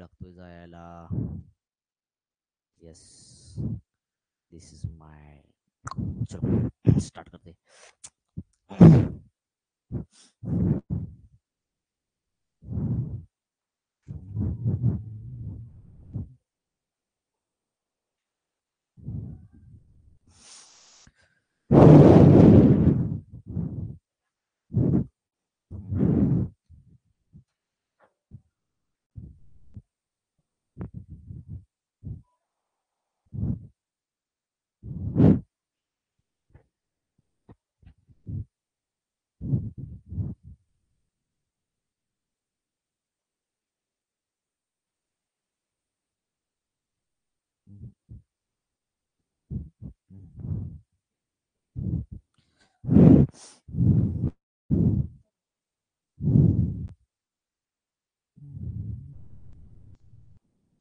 लागतोय जायला. Yes, this is माय. चलो स्टार्ट करते.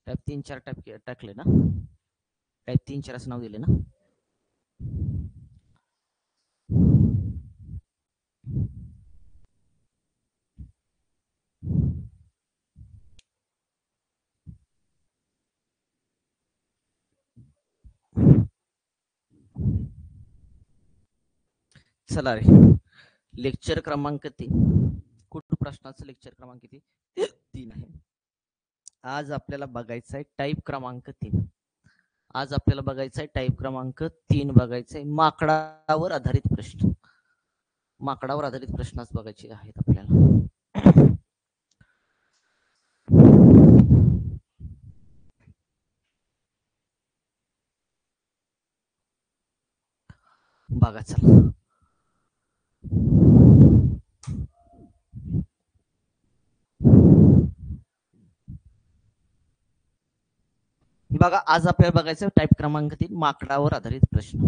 टाइप 3-4 टाइप टाकले ना. टाइप 3-4 असं नाव दिले ना. चला रे, लेक्चर क्रमांक 3. कुठं प्रश्नाचं लेक्चर क्रमांक किती? 3 आहे. आज आपल्याला बघायचं आहे टाइप क्रमांक 3. आज आपल्याला बघायचं आहे टाइप क्रमांक 3 बघायचं आहे. माकडावर आधारित प्रश्न. माकडावर आधारित प्रश्नच बघायचे आहेत आपल्याला. बघा चला. बघा आज आपल्याला बघायचं टाइप क्रमांक 3 माकडावर आधारित प्रश्न.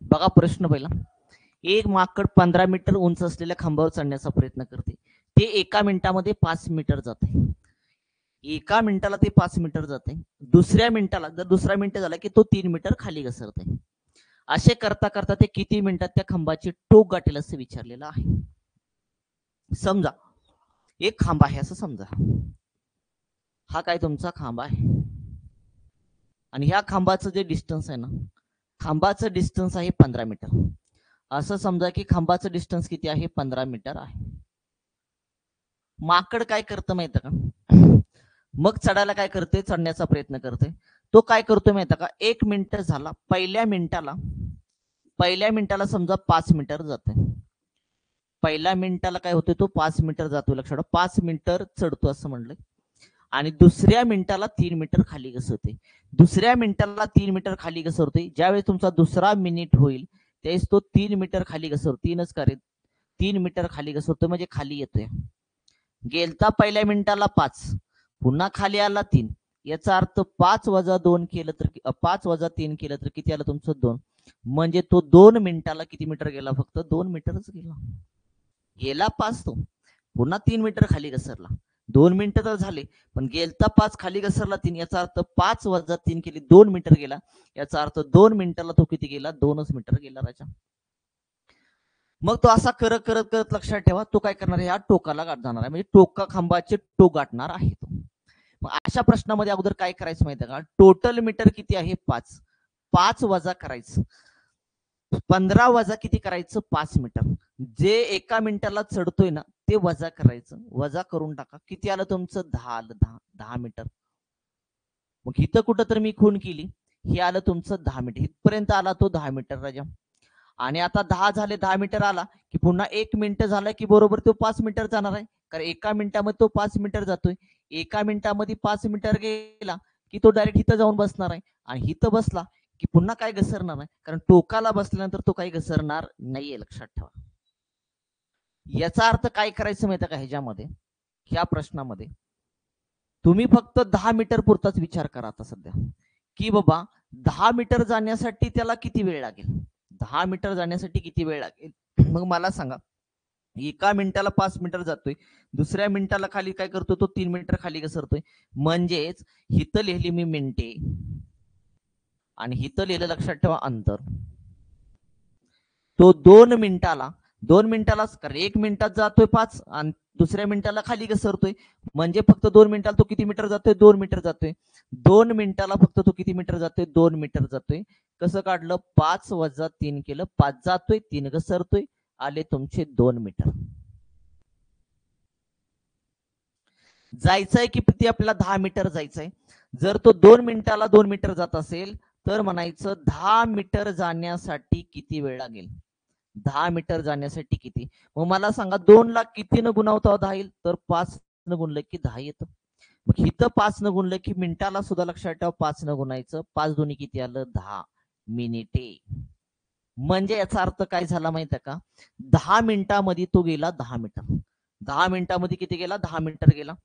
बघा प्रश्न पहिला. एक माकड 15 मीटर उंच असलेल्या खांबावर चढण्याचा प्रयत्न करते. ते एका मिनिटामध्ये 5 मीटर जाते. एका मिनिटाला ते 5 मीटर जाते. दुसऱ्या मिनिटाला जर दुसरा मिनिट झाला की तो 3 मीटर खाली घसरते. असे करता करता ते किती मिनिटात त्या खांबाची टोक गाठेल असं विचारलेलं आहे. समजा एक खांब आहे असं समजा. हा काय तुमचा खांब आहे आणि ह्या खांबाचं जे डिस्टन्स आहे ना, खांबाचं डिस्टन्स आहे 15 मीटर. असं समजा की खांबाचं डिस्टन्स किती आहे? 15 मीटर आहे. माकड काय करतं माहिती का? मग चढायला काय करते? चढण्याचा प्रयत्न करते. तो काय करतो माहिती का? 1 मिनिट झाला, पहिल्या मिनिटाला समजा 5 मीटर जाते. पहिल्या मिनिटाला काय होते? तो 5 मीटर जातो. लक्षात, 5 मीटर चढतो असं म्हणलं. आणि दुसऱ्या मिनिटाला 3 मीटर खाली घसरते. दुसऱ्या मिनिटाला 3 मीटर खाली घसरते. ज्यावेळेस तुमचा दुसरा मिनिट होईल त्यावेळेस तो 3 मीटर खाली घसरतो. 3च करेल, 3 मीटर खाली घसरतो म्हणजे खाली येतोय. गेलता पहिल्या मिनिटाला 5, पुन्हा खाली आला 3. याचा अर्थ 5 वजा 2 केलं तर 5 वजा 3 केलं तर किती आलं तुमचं? 2. म्हणजे तो 2 मिनिटाला किती मीटर गेला? फक्त 2 मीटरच गेला. गेला 5 तो, पुन्हा 3 मीटर खाली घसरला. 2 मिनिटं तर झाले, पण गेलता 5 खाली घसरला 3. याचा अर्थ 5 वजा 3 केली 2 मीटर गेला. याचा अर्थ 2 मिनिटाला तो किती गेला? 2च मीटर गेला राजा. मग तो असा करत करत करत लक्षात ठेवा, तो काय करणार आहे? या टोकाला गाठ जाणार आहे. म्हणजे टोका खांबाचे टोक गाठणार आहे तो. मग अशा प्रश्नामध्ये अगोदर काय करायचं माहिती आहे का? टोटल मीटर किती आहे? 5. 5 वजा करायचं, 15 वजा किती करायचं? 5 मीटर. जे एका मिनिटाला चढतोय ना ते वजा करायचं. वजा करून टाका, किती आलं तुमचं? 10 आलं. 10 मीटर. मग इथं कुठं तर मी खून केली. हे आलं तुमचं 10 मीटर. इथपर्यंत आला तो 10 मीटर राजा. आणि आता 10 झाले, 10 मीटर आला की पुन्हा 1 मिनिट झालं की बरोबर तो 5 मीटर जाणार आहे. कारण एका मिनिटामध्ये तो 5 मीटर जातोय. एका मिनिटामध्ये 5 मीटर गेला की तो डायरेक्ट इथं जाऊन बसणार आहे. आणि इथं बसला की पुन्हा काय घसरणार नाही, कारण टोकाला बसल्यानंतर तो काही घसरणार नाहीये. लक्षात ठेवा. याचा अर्थ काय करायचं माहिती का? ह्याच्यामध्ये, ह्या प्रश्नामध्ये तुम्ही फक्त 10 मीटर पुरताच विचार करा आता सध्या, की बाबा 10 मीटर जाण्यासाठी त्याला किती वेळ लागेल? 10 मीटर जाण्यासाठी किती वेळ लागेल? मग मला सांगा. एका मिनिटाला 5 मीटर जातोय, दुसऱ्या मिनिटाला खाली काय करतो? तो 3 मीटर खाली घसरतोय. म्हणजेच इथं लिहिली मी मिनिटे आणि इथं लिहिलं लक्षात ठेवा अंतर. तो 2 मिनिटाला कारण 1 मिनिटात जातोय 5 आणि दुसऱ्या मिनिटाला खाली घसरतोय, म्हणजे फक्त 2 मिनिटाला तो किती मीटर जातोय? 2 मीटर जातोय. 2 मिनिटाला फक्त तो किती मीटर जातोय? 2 मीटर जातोय. कसं काढलं? 5 वजा 3 केलं. 5 जातोय, 3 घसरतोय, आले तुमचे 2 मीटर. जायचंय किती? आपल्याला 10 मीटर जायचंय. जर तो 2 मिनिटाला 2 मीटर जात असेल तर म्हणायचं 10 मीटर जाण्यासाठी किती वेळ लागेल? 10 मीटर जाण्यासाठी किती? मग मला सांगा 2 ला कितीनं गुणावता 10 येईल? तर 5 न गुणलं की 10 येतं. मग इथं 5 न गुणलं की मिनिटाला सुद्धा लक्षात ठेवा 5 न गुणायचं. 5 दोन्ही किती आलं? 10 मिनिटे. म्हणजे याचा अर्थ काय झाला माहिती आहे का? 10 मिनिटामध्ये तो गेला 10 मीटर. 10 मिनिटामध्ये किती गेला? 10 मीटर गेला.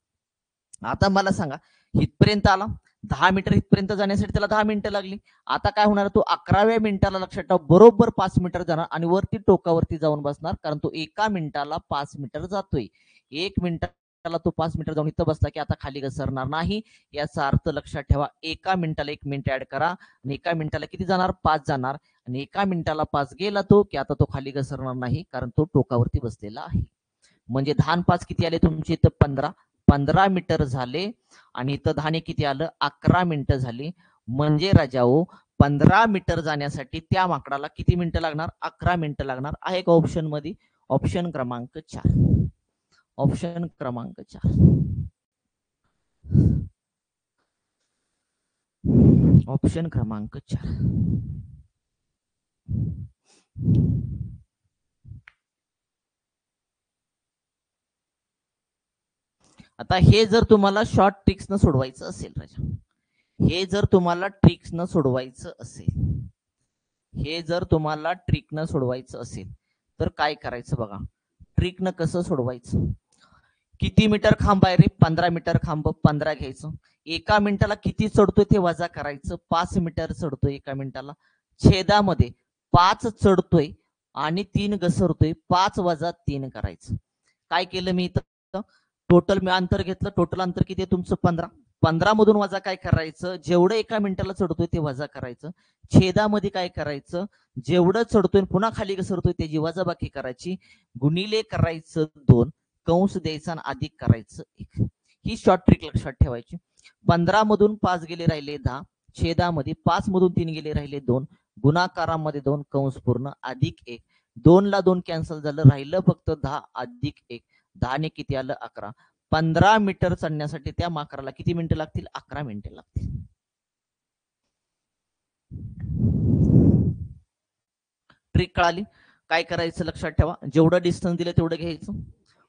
आता मला सांगा इथपर्यंत आला 10 मीटर, इथपर्यंत जाण्यासाठी त्याला 10 मिनिटं लागली. आता काय होणार? तो 11व्या मिनिटाला लक्षात ठेवा बरोबर 5 मीटर जाणार आणि वरती टोकावरती जाऊन बसणार, कारण तो 1 मिनिटाला 5 मीटर जातोय. 1 मिनिटाला तो 5 मीटर जाऊन इथं बसला की आता खाली घसरणार नाही. याचा अर्थ लक्षात ठेवा 1 मिनिटाला 1 मिनिट ऍड करा आणि 1 मिनिटाला किती जाणार? 5 जाणार आणि 1 मिनिटाला 5 गेला तो की आता तो खाली घसरणार नाही, कारण तो टोकावरती बसलेला आहे. म्हणजे 10 आणि 5 किती आले तुमचे? इथं 15 मीटर झाले आणि इथं 10 किती आलं? 11 मिनिटं झाली. म्हणजे राजाओ 15 मीटर जाण्यासाठी त्या माकडाला किती मिनिटं लागणार? 11 मिनिटं लागणार. आहे का ऑप्शन मध्ये? ऑप्शन क्रमांक 4. ऑप्शन क्रमांक 4. ऑप्शन क्रमांक 4. आता हे जर तुम्हाला शॉर्ट ट्रिक्स न सोडवायचं असेल राजा, हे जर तुम्हाला ट्रिक्स न सोडवायचं असेल, हे जर तुम्हाला ट्रिक न सोडवायचं असेल तर काय करायचं बघा. ट्रिक न कसं सोडवायचं? किती मीटर खांब आहे रे? 15 मीटर खांब. 15 घ्यायचं. 1 मिनिटाला किती चढतोय ते वजा करायचं. 5 मीटर चढतोय 1 मिनिटाला. छेदामध्ये 5 चढतोय आणि 3 घसरतोय. 5 वजा 3 करायचं. काय केलं मी इथं? टोटल मी अंतर घेतलं. टोटल अंतर किती आहे तुमचं? 15. 15 मधून वजा काय करायचं? जेवढं 1 मिनिटाला चढतोय ते वजा करायचं. छेदामध्ये काय करायचं? जेवढं चढतोय पुन्हा खाली घसरतोय त्याची वजाबाकी करायची. गुणिले करायचं 2, कंस द्यायचा आणि अधिक करायचं 1. ही शॉर्ट ट्रिक लक्षात ठेवायची. 15 मधून 5 गेले राहिले 10. छेदामध्ये 5 मधून 3 गेले राहिले 2. गुणाकारामध्ये 2, कंस पूर्ण, अधिक 1. 2 ला 2 कॅन्सल झालं, राहिलं फक्त 10 अधिक 1. 10 ने किती आलं? 11. 15 मीटर चढण्यासाठी त्या माकडाला किती मिनिटं लागतील? 11 मिनिटं लागतील. ट्रिक कळाली? काय करायचं लक्षात ठेवा. जेवढं डिस्टन्स दिलं तेवढं घ्यायचं.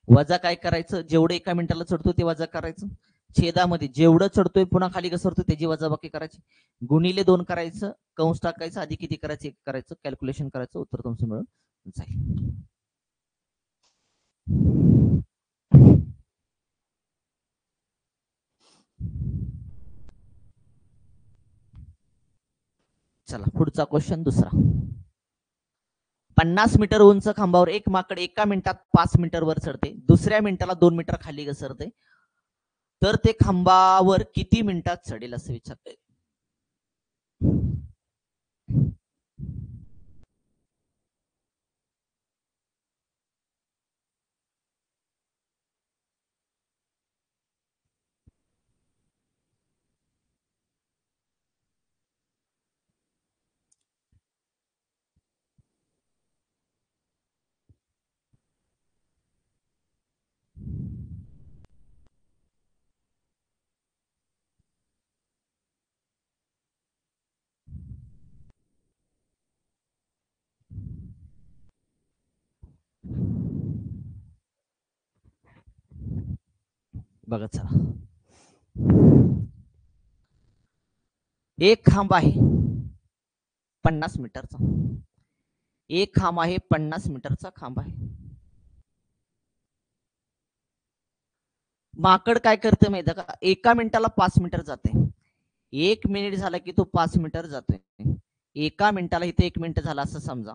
वजा काय करायचं? जेवढं 1 मिनिटाला चढतो ते वजा करायचं. छेदामध्ये जेवढं चढतोय पुन्हा खाली घसरतोय त्याची वजाबाकी करायची. गुणिले 2 करायचं, कंस टाकायचं, अधिक किती करायचं? 1 करायचं. कॅल्क्युलेशन करायचं, उत्तर तुमचं मिळून जाईल. चला पुढचा क्वेश्चन दुसरा. 50 मीटर उंच खांबावर एक माकड 1 मिनिटात 5 मीटर वर चढते. दुसऱ्या मिनिटाला 2 मीटर खाली घसरते. तर ते खांबावर किती मिनिटात चढेल असं विचारते. बघा चला. एक खांब आहे 50 मीटरचा. एक खांब आहे 50 मीटरचा खांब आहे. माकड काय करते माहिती का? 1 मिनिटाला 5 मीटर जाते. 1 मिनिट झाला की तो 5 मीटर जातोय. 1 मिनिटाला इथे 1 मिनिट झाला असं समजा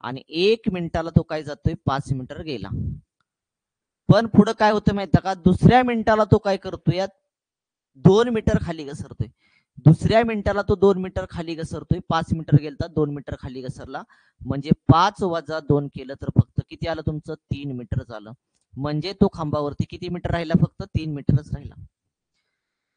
आणि 1 मिनिटाला तो काय जातोय? 5 मीटर गेला. पण पुढे काय होतं माहिती का? दुसऱ्या मिनिटाला तो काय करतोय? 2 मीटर खाली घसरतोय. दुसऱ्या मिनिटाला तो 2 मीटर खाली घसरतोय, 5 मीटर गेलता 2 मीटर खाली घसरला, म्हणजे 5 वजा 2 केलं तर फक्त किती आलं तुमचं 3 मीटर झालं. म्हणजे तो खांबावरती किती मीटर राहिला, फक्त 3 मीटरच राहिला.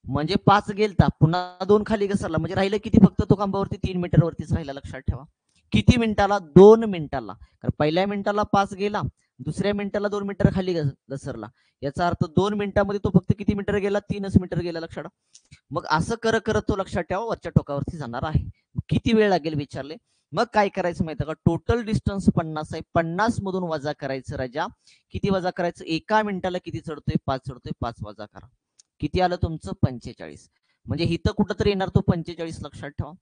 म्हणजे 5 गेलता पुन्हा 2 खाली घसरला, म्हणजे राहिलं किती, फक्त तो खांबावरती 3 मीटर वरतीच राहिला. लक्षात ठेवा. किती मिनिटाला, 2 मिनिटाला. कारण पहिल्या मिनिटाला 5 गेला, दुसऱ्या मिनिटाला 2 मीटर खाली घसरला, याचा अर्थ 2 मिनिटांमध्ये तो फक्त किती मीटर गेला, 3च मीटर गेला. लक्षात. मग असं करत करत तो लक्षात ठेवा वरच्या टोकावरती जाणार आहे. किती वेळ लागेल विचारले. मग काय करायचं माहिती का, टोटल डिस्टन्स 50 आहे, 50 मधून वजा करायचं राजा. किती वजा करायचं, एका मिनिटाला किती चढतोय, 5 चढतोय, 5 वजा करा, किती आलं तुमचं 45. म्हणजे इथं कुठंतरी येणार तो 45. लक्षात ठेवा.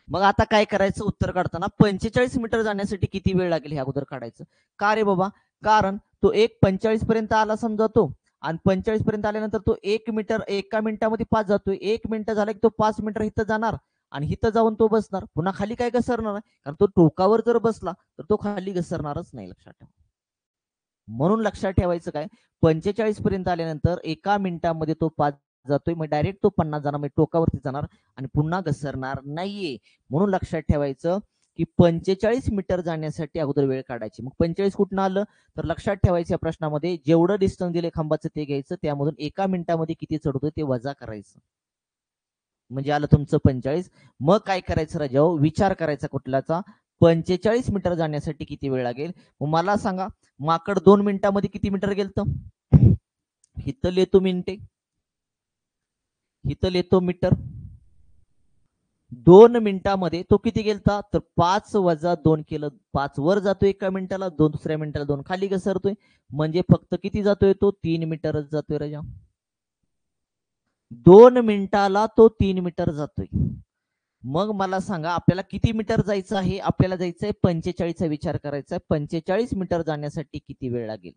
मग आता काय करायचं, उत्तर काढताना 45 मीटर जाण्यासाठी किती वेळ लागेल हे अगोदर काढायचं. का रे बाबा, कारण तो 45 पर्यंत आला समजा तो, आणि 45 पर्यंत आल्यानंतर तो 1 मीटर एका मिनिटामध्ये 5 जातोय, 1 मिनिट झाला की तो 5 मीटर इथं जाणार आणि इथं जाऊन तो बसणार, पुन्हा खाली काय घसरणार आहे, कारण तो टोकावर जर बसला तर तो खाली घसरणारच नाही. लक्षात ठेवा. म्हणून लक्षात ठेवायचं काय, 45 पर्यंत आल्यानंतर एका मिनिटामध्ये तो 5 जातोय, मग डायरेक्ट तो 50 जाणार, म्हणजे टोकावरती जाणार आणि पुन्हा घसरणार नाहीये. म्हणून लक्षात ठेवायचं की 45 मीटर जाण्यासाठी अगोदर वेळ काढायची. मग 45 कुठनं आलं, तर लक्षात ठेवायचं या प्रश्नामध्ये जेवढं डिस्टन्स दिले खांबाचं ते घ्यायचं, त्यामधून एका मिनिटामध्ये किती चढतोय ते वजा करायचं, म्हणजे आलं तुमचं 45. मग काय करायचं राजा, विचार करायचा कुठल्याचा, 45 मीटर जाण्यासाठी किती वेळ लागेल. मग मला सांगा, माकड 2 मिनिटांमध्ये किती मीटर गेलत, इथं लिहितो मिनिटे, इथं लिहितो मीटर. 2 मिनिटांमध्ये तो किती गेलता, तर 5 वजा 2 केलं, 5 वर जातोय एका मिनिटाला, 2 दुसऱ्या मिनिटाला 2 खाली घसरतोय, म्हणजे फक्त किती जातोय तो 3 मीटरच जातोय राजा. 2 मिनिटाला तो 3 मीटर जातोय. मग मला सांगा आपल्याला किती मीटर जायचं आहे, आपल्याला जायचंय 45चा विचार करायचा आहे. 45 मीटर जाण्यासाठी किती वेळ लागेल.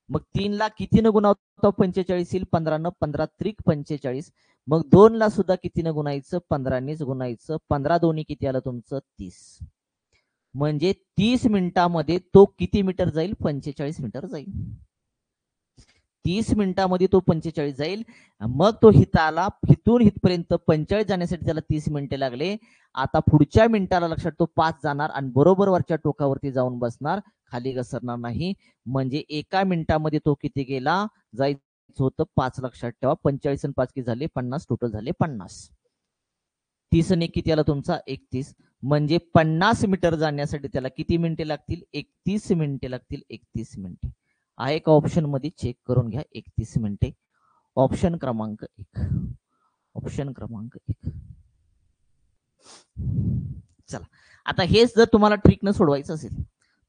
मग 3 ला कितीनं गुणावतो 45 येईल, 15 न, 15 त्रिक 45. मग 2 ला सुद्धा कितीनं गुणायचं, 15नीच गुणायचं, 15 दोन्ही किती आलं तुमचं 30. म्हणजे 30 मिनिटांमध्ये तो किती मीटर जाईल, 45 मीटर जाईल. 30 मिनिटांमध्ये तो 45 जाईल. मग तो हिताला हिथून हितपर्यंत 45 जाण्यासाठी त्याला 30 मिनिटे लागले. आता पुढच्या मिनिटाला लक्षात तो 5 जाणार आणि बरोबर वरच्या टोकावरती जाऊन बसणार, खाली घसरणार नाही. म्हणजे एका मिनिटामध्ये तो किती गेला, जायचं होतं 5. लक्षात ठेवा. 45 आणि 5 किती झाले 50, टोटल झाले 50. 30 ने किती आला तुमचा 31. म्हणजे 50 मीटर जाण्यासाठी त्याला किती मिनिटे लागतील, 31 मिनिटे लागतील. 31 मिनिटे आहे का ऑप्शन मध्ये, चेक करून घ्या. 31 मिनिटे, ऑप्शन क्रमांक 1, ऑप्शन क्रमांक 1. चला, आता हेच जर तुम्हाला ट्रिकनं सोडवायचं असेल,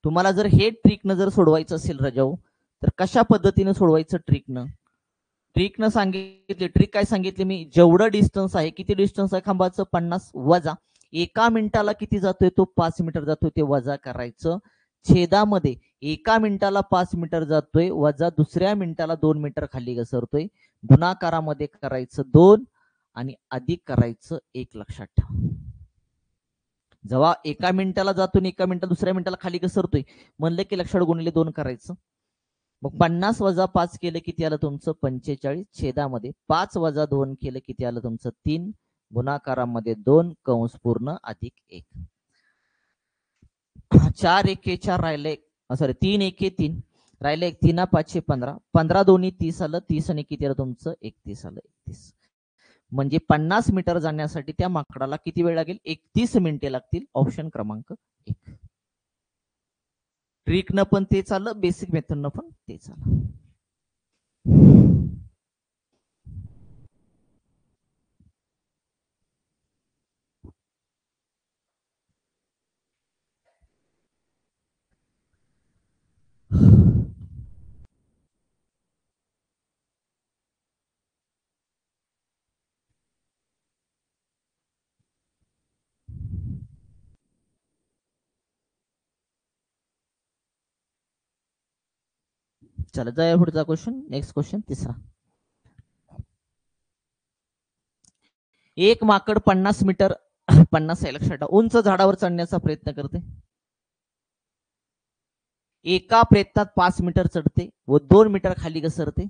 तुम्हाला जर हे ट्रिकनं जर सोडवायचं असेल रजाऊ, तर कशा पद्धतीने सोडवायचं ट्रिकनं. ट्रिकनं सांगितले, ट्रिक काय सांगितले मी, जेवढं डिस्टन्स आहे, किती डिस्टन्स आहे खांबाचं 50, वजा एका मिनिटाला किती जातोय तो 5 मीटर जातोय, ते वजा करायचं. छेदामध्ये एका मिनिटाला 5 मीटर जातोय, वजा दुसऱ्या मिनिटाला 2 मीटर खाली घसरतोय, गुणाकारामध्ये करायचं 2 आणि अधिक करायचं 1. लक्षात ठेवा. जेव्हा एका मिनिटाला जातो एका मिनिटाला दुसऱ्या मिनिटाला खाली घसरतोय म्हणलं की लक्षात गुणिले 2 करायचं. मग 50 वजा 5 केलं किती आलं तुमचं 45. छेदामध्ये 5 वजा 2 केलं किती आलं तुमचं 3. गुणाकारामध्ये 2 कंस पूर्ण अधिक 1. 4 एके 4 राहिले, सॉरी 3 एके 3 राहिले, 1 3 5 15, 15 दोन्ही 30 आलं, 30 आणि किती आलं तुमचं 31 आलं. 31 म्हणजे 50 मीटर जाण्यासाठी त्या माकडाला किती वेळ लागेल, 31 मिनिटे लागतील. ऑप्शन क्रमांक 1. ट्रिकनं पण तेच आलं, बेसिक मेथडनं पण तेच आलं. चला जाऊया पुढचा क्वेश्चन. Next question 3. एक माकड 50 मीटर 50 आहे लक्षात ठेवा, उंच झाडावर चढण्याचा प्रयत्न करते. एका प्रयत्नात 5 मीटर चढते व 2 मीटर खाली घसरते.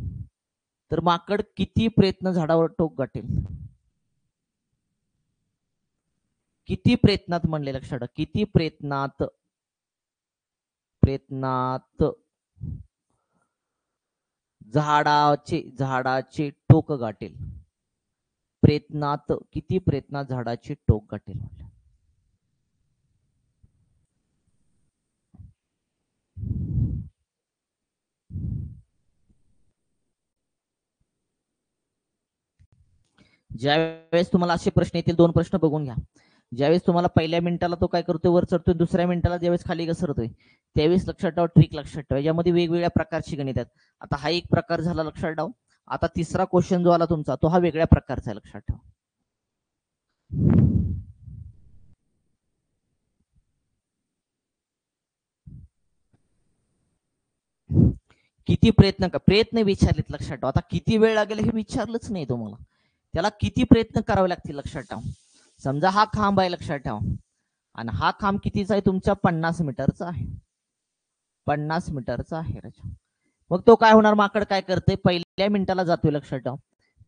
तर माकड किती प्रयत्न झाडावर टोक गाठेल. किती प्रयत्नात म्हणले लक्षात ठेवा, किती प्रयत्नात झाडाचे टोक गाठेल. प्रयत्नात किती प्रयत्नात झाडाचे टोक गाठेल. ज्यावेळेस तुम्हाला असे प्रश्न येतील, दोन प्रश्न बघून घ्या. ज्यावेळेस तुम्हाला पहिल्या मिनिटाला तो काय करतोय, वर चढतोय, दुसऱ्या मिनिटाला ज्यावेळेस खाली घसरतोय, त्यावेळेस लक्षात ठेवा, ट्रिक लक्षात ठेवा. यामध्ये वेगवेगळ्या प्रकारची गणित आहेत. आता हा एक प्रकार झाला, लक्षात ठेवा. आता तिसरा क्वेश्चन जो आला तुमचा, तो हा वेगळ्या प्रकारचा आहे, लक्षात ठेवा. किती प्रयत्न विचारलेत, लक्षात ठेवा. आता किती वेळ लागेल हे विचारलंच नाही तुम्हाला, त्याला किती प्रयत्न करावे लागतील लक्षात ठेवा. समजा हा खांब आहे, लक्षात ठेवा, आणि हा खांब कितीचा आहे तुमच्या, 50 मीटरचा आहे. 50 मीटरचा आहे राजा. मग तो काय होणार, माकड काय करते, पहिल्या मिनिटाला जातोय, लक्षात ठेवा.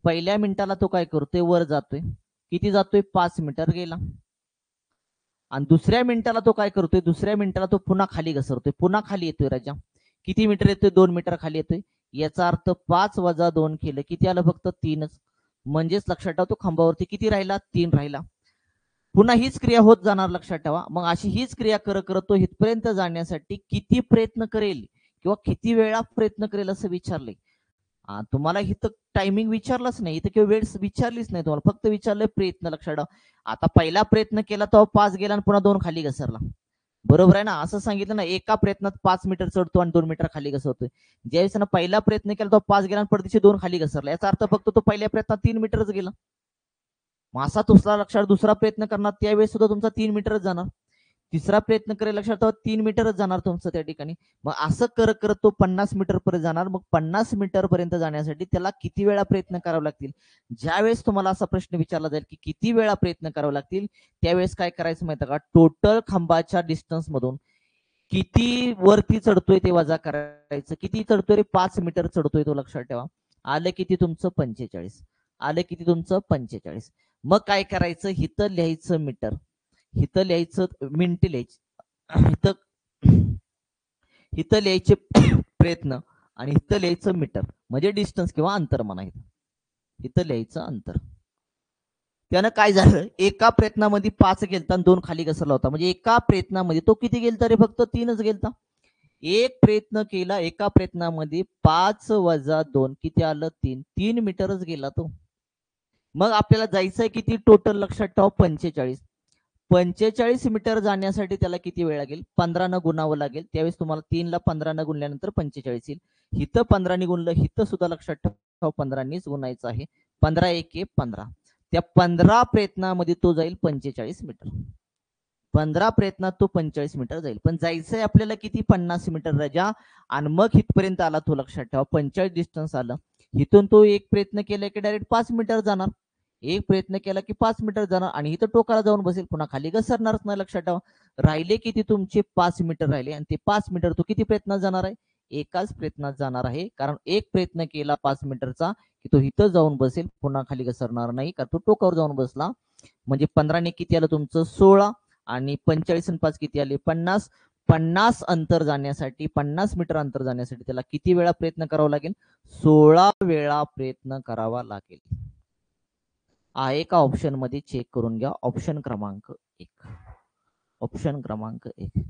पहिल्या मिनिटाला तो काय करतोय, वर जातोय. किती जातोय, 5 मीटर गेला. आणि दुसऱ्या मिनिटाला तो काय करतोय, दुसऱ्या मिनिटाला तो पुन्हा खाली घसरतोय, पुन्हा खाली येतोय राजा. किती मीटर येतोय, 2 मीटर खाली येतोय. याचा अर्थ 5 वजा 2 केलं किती आलं, फक्त 3च. म्हणजेच लक्षात ठेवा, तो खांबावरती किती राहिला, 3 राहिला. पुन्हा हीच क्रिया होत जाणार, लक्षात ठेवा. मग अशी हीच क्रिया करत तो इथपर्यंत जाण्यासाठी किती प्रयत्न करेल किंवा किती वेळा प्रयत्न करेल असं विचारले. तुम्हाला इथं टायमिंग विचारलाच नाही, इथं किंवा वेळ विचारलीच नाही तुम्हाला, फक्त विचारलंय प्रयत्न, लक्षात ठेवा. आता पहिला प्रयत्न केला तो 5 गेला आणि पुन्हा 2 खाली घसरला, बरोबर आहे ना. असं सांगितलं ना, एका प्रयत्नात 5 मीटर चढतो आणि 2 मीटर खाली घसरतोय. ज्यावेळेस ना पहिला प्रयत्न केला तो 5 गेला आणि परदेशी 2 खाली घसरला, याचा अर्थ फक्त तो पहिल्या प्रयत्नात 3 मीटरच गेला. मग असा दुसरा, लक्षात, दुसरा प्रयत्न करणार त्यावेळेस सुद्धा तुमचा 3 मीटरच जाणार. तिसरा प्रयत्न करेल, लक्षात ठेवा, 3 मीटरच जाणार तुमचं त्या ठिकाणी. मग असं करत करत तो 50 मीटर पर्यंत जाणार. मग 50 मीटर पर्यंत जाण्यासाठी त्याला किती वेळा प्रयत्न करावे लागतील. ज्यावेळेस तुम्हाला असा प्रश्न विचारला जाईल की किती वेळा प्रयत्न करावे लागतील, त्यावेळेस काय करायचं माहिती का, टोटल खांबाच्या डिस्टन्स मधून किती वरती चढतोय ते वजा करायचं. किती चढतोय रे, 5 मीटर चढतोय तो, लक्षात ठेवा. आलं किती तुमचं, 45. आलं किती तुमचं, 45. मग काय करायचं, हिथं लिहायचं मीटर, हिथं लिहायचं मिनिट, लिहायचं हिथं लिहायचे प्रयत्न, आणि इथं लिहायचं मीटर, म्हणजे डिस्टन्स किंवा अंतर म्हणा. इथं लिहायचं अंतर. त्यानं काय झालं, एका प्रयत्नामध्ये 5 गेलता आणि 2 खाली घसरला होता. म्हणजे एका प्रयत्नामध्ये तो किती गेलता रे, फक्त 3च गेलता. एक प्रयत्न केला, एका प्रयत्नामध्ये 5 वजा 2 किती आलं, 3 मीटरच गेला तो. मग आपल्याला जायचंय किती टोटल, लक्षात ठेवा, 45. 45 मीटर जाण्यासाठी त्याला किती वेळ लागेल, 15 न गुणावं लागेल. त्यावेळेस तुम्हाला 3 ला 15 न गुणल्यानंतर 45 येईल. हिथं 15 ने गुणलं, हिथं सुद्धा लक्षात ठेवा 15 नीच गुणायचं आहे. 15 एके 15. त्या 15 प्रयत्नामध्ये तो जाईल 45 मीटर. 15 प्रयत्नात तो 45 मीटर जाईल. पण जायचंय आपल्याला किती, 50 मीटर राजा. आणि मग इथपर्यंत आला तो, लक्षात ठेवा, 45 डिस्टन्स आलं. इथून तो एक प्रयत्न केला की डायरेक्ट 5 मीटर जाणार. एक प्रयत्न केला की 5 मीटर जाणार आणि इथं टोकाला जाऊन बसेल, पुन्हा खाली घसरणारच नाही, लक्षात ठेवा. राहिले किती तुमचे, 5 मीटर राहिले. आणि ते 5 मीटर तो किती प्रयत्नात जाणार आहे, एकाच प्रयत्नात जाणार आहे. कारण एक प्रयत्न केला 5 मीटरचा की तो इथं जाऊन बसेल, पुन्हा खाली घसरणार नाही, कारण तो टोकावर जाऊन बसला. म्हणजे 15 ने किती आलं तुमचं, 16. आणि 45 आणि 5 किती आले, 50. 50 अंतर जाण्यासाठी, 50 मीटर अंतर जाण्यासाठी त्याला किती वेळा प्रयत्न करावा लागेल, 16 वेळा प्रयत्न करावा लागेल. आहे का ऑप्शन मध्ये, चेक करून घ्या. ऑप्शन क्रमांक 1, ऑप्शन क्रमांक 1.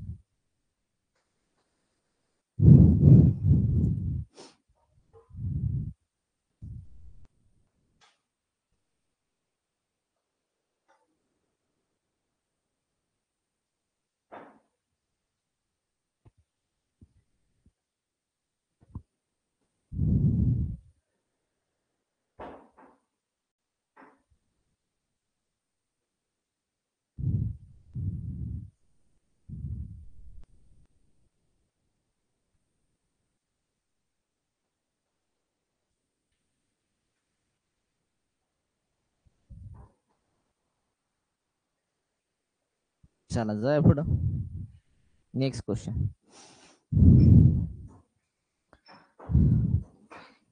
चला जाय पुढं. Next question.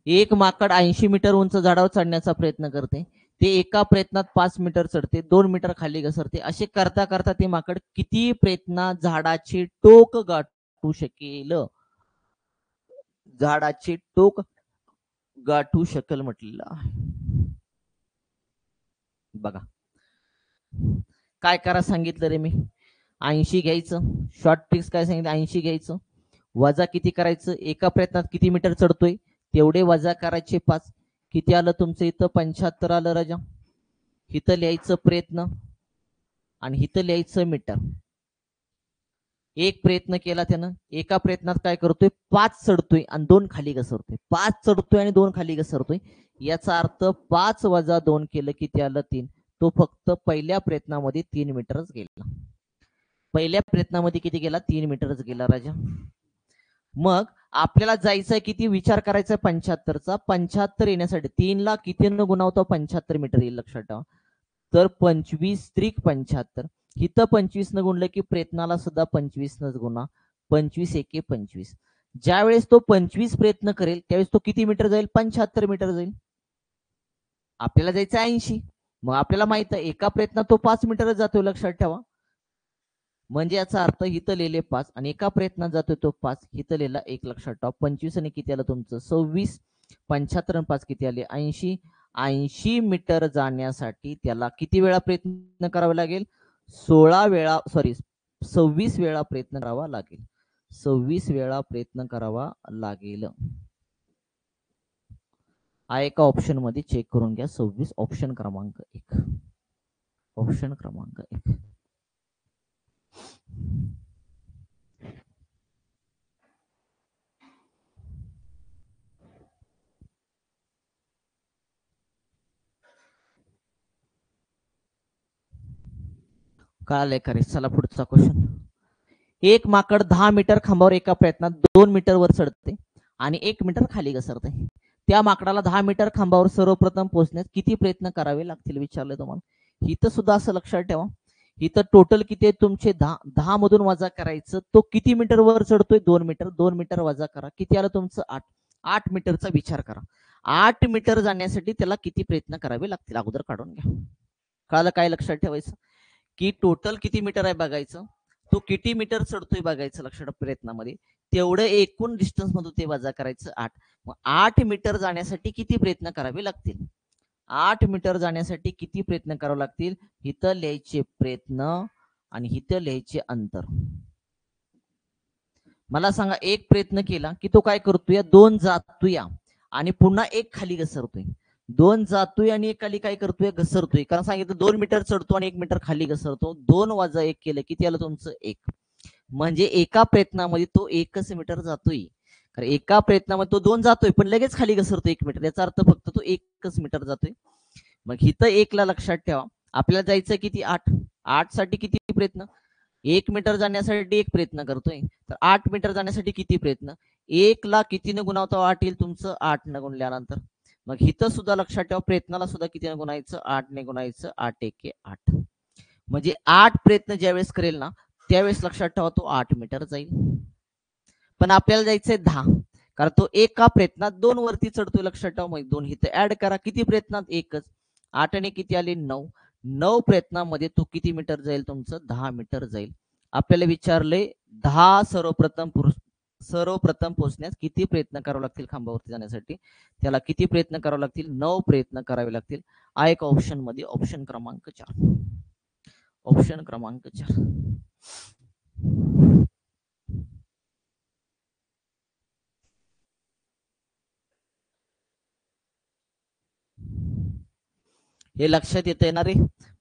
एक माकड 80 मीटर उंच झाडावर चढण्याचा प्रयत्न करते. ते एका प्रयत्नात 5 मीटर चढते, 2 मीटर खाली घसरते. असे करता करता ते माकड किती प्रयत्नात झाडाचे टोक गाठू शकेल, झाडाचे टोक गाठू शकेल म्हटलेलं आहे. बघा काय करा सांगितलं रे मी, 80 घ्यायचं. शॉर्ट ट्रिक्स काय सांगितलं, 80 घ्यायचं, वजा किती करायचं, एका प्रयत्नात किती मीटर चढतोय तेवढे वजा करायचे 5. किती आलं तुमचं इथं, 75 आलं राजा. इथं लिहायचं प्रयत्न आणि इथं लिहायचं मीटर. एक प्रयत्न केला त्यानं, एका प्रयत्नात काय करतोय, 5 चढतोय आणि 2 खाली घसरतोय. 5 चढतोय आणि 2 खाली घसरतोय. याचा अर्थ 5 वजा 2 केलं किती आलं, 3. तो फक्त पहिल्या प्रयत्नामध्ये 3 मीटरच गेला. पहिल्या प्रयत्नामध्ये किती गेला, 3 मीटरच गेला राजा. मग आपल्याला जायचंय किती, विचार करायचा 75चा. 75 येण्यासाठी 3 ला किती न गुणावतो, 75 मीटर येईल, लक्षात ठेवा. तर 25 त्रिक 75. इथं 25 न गुणलं की प्रयत्नाला सुद्धा 25 नच गुणा. 25 एके 25. ज्या वेळेस तो 25 प्रयत्न करेल त्यावेळेस तो किती मीटर जाईल, 75 मीटर जाईल. आपल्याला जायचं 80. मग आपल्याला माहित आहे एका प्रयत्नात तो 5 मीटरच जातोय, लक्षात ठेवा. म्हणजे याचा अर्थ इथं लिहिले 5 आणि एका प्रयत्नात जातोय तो 5, इथं लिहिला 1, लक्षात ठेवा. 25 आणि किती आलं तुमचं 26. 75 आणि 5 किती आले, 80. 80 मीटर जाण्यासाठी त्याला किती वेळा प्रयत्न करावा लागेल, 16 वेळा, सॉरी 26 वेळा प्रयत्न करावा लागेल. 26 वेळा प्रयत्न करावा लागेल. हा एका ऑप्शन मध्ये चेक करून घ्या. 26 ऑप्शन क्रमांक 1. ऑप्शन क्रमांक 1. कळालंय का रे? चला पुढचा क्वेश्चन. एक माकड 10 मीटर खांबावर एका प्रयत्नात 2 मीटर वर चढते आणि 1 मीटर खाली घसरते. त्या माकडाला 10 मीटर खांबावर सर्वप्रथम पोहोचण्यास किती प्रयत्न करावे लागतील विचारले तुम्हाला. इथं सुद्धा असं लक्षात ठेवा, इथं टोटल किती आहे तुमचे 10 मधून वजा करायचं. तो किती मीटर वर चढतोय, 2 मीटर. 2 मीटर वजा करा, किती आलं तुमचं 8. 8 मीटरचा विचार करा. 8 मीटर जाण्यासाठी त्याला किती प्रयत्न करावे लागतील अगोदर काढून घ्या. कळालं काय, लक्षात ठेवायचं की टोटल किती मीटर आहे बघायचं, तो किती मीटर चढतोय बघायचं लक्षात प्रयत्नामध्ये, तेवढं एकूण डिस्टन्स मधून ते वजा करायचं 8. मग 8 मीटर जाण्यासाठी किती प्रयत्न करावे लागतील, 8 मीटर जाण्यासाठी किती प्रयत्न करावे लागतील. इथं लिहायचे प्रयत्न आणि इथं लिहायचे अंतर. मला सांगा, एक प्रयत्न केला की तो काय करतोय, 2 जातोय आणि पुन्हा 1 खाली घसरतोय. 2 जातोय आणि 1 खाली काय करतोय, घसरतोय. कारण सांगितलं 2 मीटर चढतो आणि 1 मीटर खाली घसरतो. 2 वजा 1 केलं किती आलं तुमचं 1. म्हणजे एका प्रयत्नामध्ये तो 1च मीटर जातोय. कारण एका प्रयत्नामध्ये तो 2 जातोय पण लगेच खाली घसरतो 1 मीटर. याचा अर्थ फक्त तो 1च मीटर जातोय. मग इथं 1 ला लक्षात ठेवा, आपल्याला जायचं किती 8. 8 साठी किती प्रयत्न, 1 मीटर जाण्यासाठी 1 प्रयत्न करतोय. तर 8 मीटर जाण्यासाठी किती प्रयत्न, 1 ला कितीने गुणावता 8 येईल तुमचं 8 न गुणल्यानंतर. मग इथं सुद्धा लक्षात ठेवा, प्रयत्नाला सुद्धा कितीने गुणायचं, 8 ने गुणायचं. 8 एके 8. म्हणजे 8 प्रयत्न ज्यावेळेस करेल ना त्यावेळेस लक्षात ठेवा तो 8 मीटर जाईल. पण आपल्याला जायचंय 10, कारण तो एका प्रयत्नात 2 वरती चढतोय, लक्षात ठेवा. मग 2 इथं ऍड करा, किती प्रयत्नात 1च. 8 ने किती आले 9. 9 प्रयत्नामध्ये तो किती मीटर जाईल तुमचं 10 मीटर जाईल. आपल्याला विचारले 10 सर्वप्रथम पोहोचण्यास किती प्रयत्न करावे लागतील खांबावरती जाण्यासाठी, त्याला किती प्रयत्न करावे लागतील, 9 प्रयत्न करावे लागतील. हा एक ऑप्शन मध्ये ऑप्शन क्रमांक 4. ऑप्शन क्रमांक 4. हे लक्षात येत आहे ना रे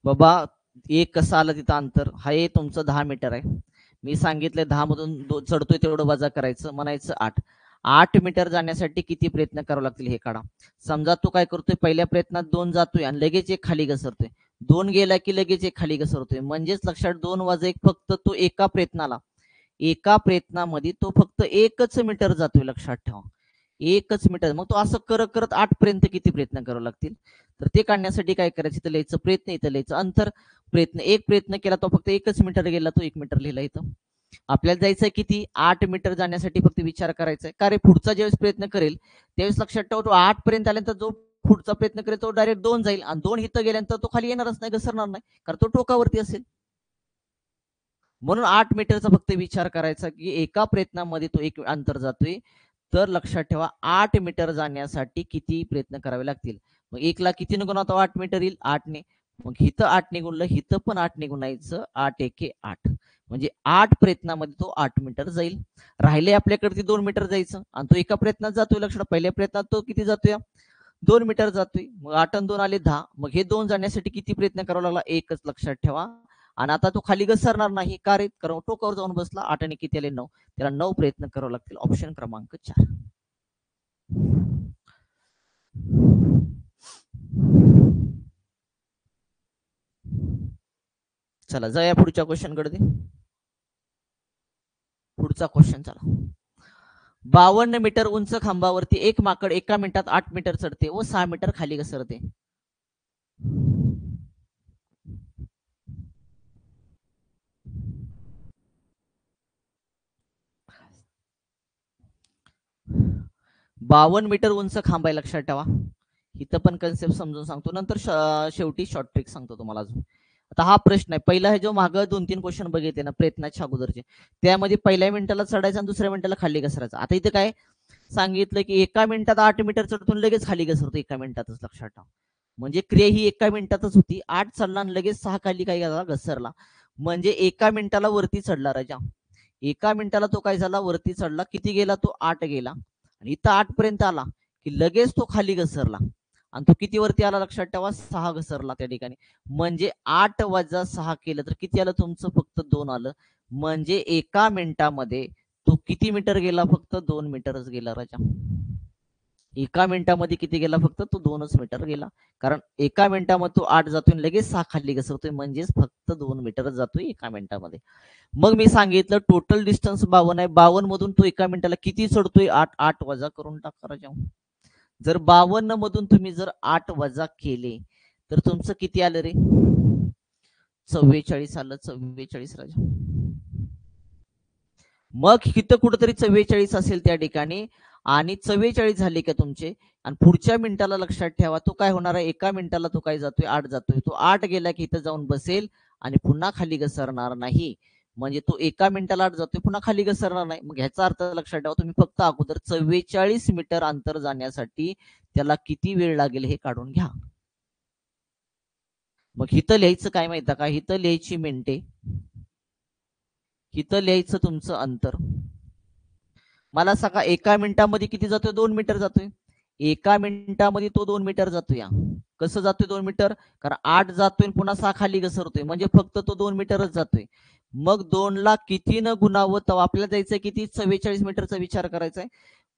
बाबा, एक कसं आलं तिथं अंतर, हा हे तुमचं 10 मीटर आहे. मी सांगितलं 10 मधून चढतोय तेवढं वजा करायचं, म्हणायचं 8. 8 मीटर जाण्यासाठी किती प्रयत्न करावे लागतील हे काढा. समजा तो काय करतोय, पहिल्या प्रयत्नात 2 जातोय आणि लगेच 1 खाली घसरतोय. 2 गेला की लगेच 1 खाली घसरतोय. म्हणजेच लक्षात 2 वजा 1 फक्त तो एका प्रयत्नामध्ये तो फक्त 1च मीटर जातोय, लक्षात ठेवा. 1च मीटर. मग तो असं करत करत 8 पर्यंत किती प्रयत्न करावे लागतील, तर ते काढण्यासाठी काय करायचं, इथं लिहायचं प्रयत्न, इथं लिहायचं अंतर. प्रयत्न 1 प्रयत्न केला तो फक्त 1च मीटर गेला, तो 1 मीटर लिहिला इथं. आपल्याला जायचंय किती, 8 मीटर जाण्यासाठी फक्त विचार करायचा आहे. का रे, पुढचा ज्यावेळेस प्रयत्न करेल त्यावेळेस लक्षात ठेवा तो 8 पर्यंत आल्यानंतर जो पुढचा प्रयत्न करेल तो डायरेक्ट 2 जाईल आणि 2 इथं गेल्यानंतर तो खाली येणारच नाही, घसरणार नाही, कारण तो टोकावरती असेल. म्हणून 8 मीटरचा फक्त विचार करायचा की एका प्रयत्नामध्ये तो एक अंतर जातोय, तर लक्षात ठेवा 8 मीटर जाण्यासाठी किती प्रयत्न करावे लागतील. मग 1 ला कितीने गुणावतो 8 मीटर येईल 8 ने. मग हिथं 8 ने गुणलं, हिथं पण 8 ने गुणायचं, 8 एके 8. म्हणजे 8 प्रयत्नामध्ये तो 8 मीटर जाईल. राहिले आपल्याकडे 2 मीटर जायचं आणि तो एका प्रयत्नात जातोय. लक्षात पहिल्या प्रयत्नात तो किती जातोय 2 मीटर जातोय. मग 8 आणि 2 आले 10. मग हे 2 जाण्यासाठी किती प्रयत्न करावा लागला, एकच लक्षात ठेवा. आणि आता तो खाली घसरणार नाही, कारण टोकावर जाऊन बसला. 8 आणि किती आले 9, त्याला 9 प्रयत्न करावे लागतील. ऑप्शन क्रमांक 4. चला जाऊया पुढच्या क्वेश्चन कडे. पुढचा क्वेश्चन चला. 52 मीटर उंच खांबावरती एक माकड एका मिनिटात 8 मीटर चढते व 6 मीटर खाली घसरते. 52 मीटर उंच खांब आहे, लक्षात ठेवा. इथं पण कन्सेप्ट समजून सांगतो, नंतर शेवटी शॉर्ट ट्रिक सांगतो तुम्हाला अजून. आता हा प्रश्न आहे, पहिला हे जो मागं 2-3 क्वेश्चन बघितले ना प्रयत्नाच्या अगोदरचे, त्यामध्ये पहिल्या मिनिटाला चढायचं आणि दुसऱ्या मिनिटाला खाली घसरायचं. आता इथे काय सांगितलं की एका मिनिटात 8 मीटर चढतो लगेच खाली घसरतो, एका मिनिटातच, लक्षात ठेवा. म्हणजे क्रिया ही एका मिनिटातच होती. 8 चढला आणि लगेच 6 खाली काय झाला, घसरला. म्हणजे एका मिनिटाला वरती चढला राजा. एका मिनिटाला तो काय झाला, वरती चढला. किती गेला तो, 8 गेला. आणि इथं 8 पर्यंत आला की लगेच तो खाली घसरला. आणि तो किती वरती आला, लक्षात ठेवा, 6 घसरला त्या ठिकाणी. म्हणजे 8 वजा 6 केलं तर किती आलं तुमचं, फक्त 2 आलं. म्हणजे एका मिनिटामध्ये तो किती मीटर गेला, फक्त 2 मीटरच गेला राजा. एका मिनिटामध्ये किती गेला, फक्त तो 2च मीटर गेला. कारण एका मिनिटामध्ये तो 8 जातोय लगेच 6 खाली घसरतोय, म्हणजेच फक्त 2 मीटरच जातोय एका मिनिटामध्ये. मग मी सांगितलं टोटल डिस्टन्स 52 आहे. 52 मधून तो एका मिनिटाला किती चढतोय, 8. 8 वजा करून टाका राजा. जर 52 मधून तुम्ही जर 8 वजा केले तर तुमचं किती आलं रे, 44 आलं. 44 राजा. मग इथं कुठेतरी 44 असेल त्या ठिकाणी. आणि 44 झाले का तुमचे, आणि पुढच्या मिनिटाला लक्षात ठेवा तो काय होणार आहे, एका मिनिटाला तो काय जातोय, 8 जातोय. तो 8 गेला की इथं जाऊन बसेल आणि पुन्हा खाली घसरणार नाही. म्हणजे तो एका मिनिटाला 8 जातोय, पुन्हा खाली घसरणार नाही. मग ह्याचा अर्थ लक्षात ठेवा, तुम्ही फक्त अगोदर 44 मीटर अंतर जाण्यासाठी त्याला किती वेळ लागेल हे काढून घ्या. मग इथं लिहायचं काय माहिती का, इथं लिहायची मिनिटे, इथं लिहायचं तुमचं अंतर. मला सांगा एका मिनिटामध्ये किती जातोय, 2 मीटर जातोय. एका मिनिटामध्ये तो 2 मीटर जातोय. कसं जातोय 2 मीटर, कारण 8 जातोय पुन्हा 6 खाली घसरतोय, म्हणजे फक्त तो 2 मीटरच जातोय. मग 2 ला किती न गुणावं, तर आपल्याला जायचंय किती, 44 मीटरचा विचार करायचा आहे.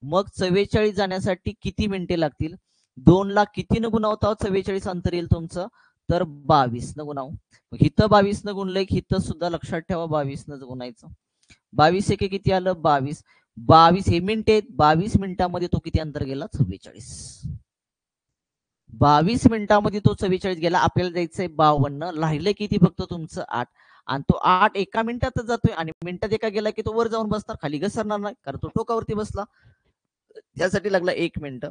मग 44 जाण्यासाठी किती मिनिटे लागतील, 2 ला किती न गुणावता 44 अंतर येईल तुमचं, तर 22 न गुणाव. मग इथं 22 न गुणलंय, इथं सुद्धा लक्षात ठेवा 22 न गुणायचं. 22 एके किती आलं, 22. 22 हे मिनिटे, 22 मिनिटामध्ये तो किती अंतर गेला, 44. 22 मिनिटामध्ये तो 44 गेला. आपल्याला जायचंय 52, राहिलं किती फक्त तुमचं 8. आणि तो 8 एका मिनिटातच जातोय, आणि मिनिटात एका गेला की तो वर जाऊन बसणार, खाली घसरणार नाही, कारण तो टोकावरती बसला. त्यासाठी लागला 1 मिनिट.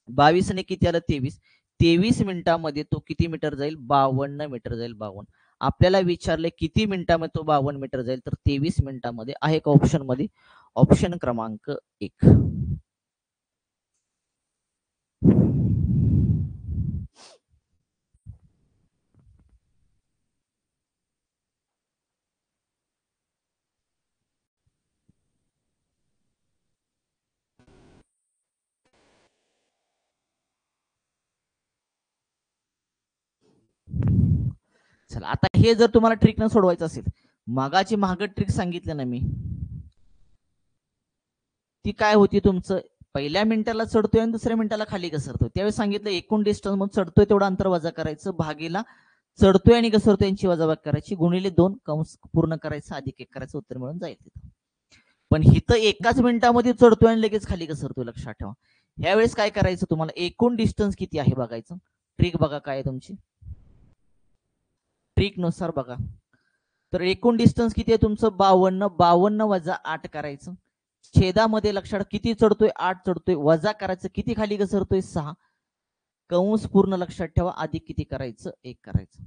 22 ने किती आलं, 23. 23 मिनिटामध्ये तो किती मीटर जाईल, 52 मीटर जाईल. 52. आपल्याला विचारले किती मिनिटामध्ये तो 52 मीटर जाईल, तर 23 मिनिटामध्ये. आहे का ऑप्शन मध्ये, ऑप्शन क्रमांक 1. चला आता हे जर तुम्हाला ट्रिक न सोडवायचं असेल, मागाची महाग ट्रिक सांगितलं ना मी, ती काय होती तुमचं, पहिल्या मिनिटाला चढतोय आणि दुसऱ्या मिनिटाला खाली घसरतोय. त्यावेळी सांगितलं एकूण डिस्टन्स मग चढतोय तेवढं अंतर वजा करायचं, भागीला चढतोय आणि घसरतोय यांची वजाबाकी करायची, गुणिले 2 कंस पूर्ण करायचं, अधिक 1 करायचं, उत्तर मिळून जाईल तिथं. पण हिथं एकाच मिनिटामध्ये चढतोय आणि लगेच खाली घसरतोय, लक्षात ठेवा. ह्यावेळेस काय करायचं, तुम्हाला एकूण डिस्टन्स किती आहे बघायचं. ट्रिक बघा काय आहे तुमची, ट्रिक नुसार बघा. तर एकूण डिस्टन्स किती आहे तुमचं, 52. 52 वजा 8 करायचं, छेदामध्ये लक्षात किती चढतोय, 8 चढतोय, वजा करायचं, किती खाली घसरतोय, 6. कंस पूर्ण लक्षात ठेवा, अधिक किती करायचं, 1 करायचं.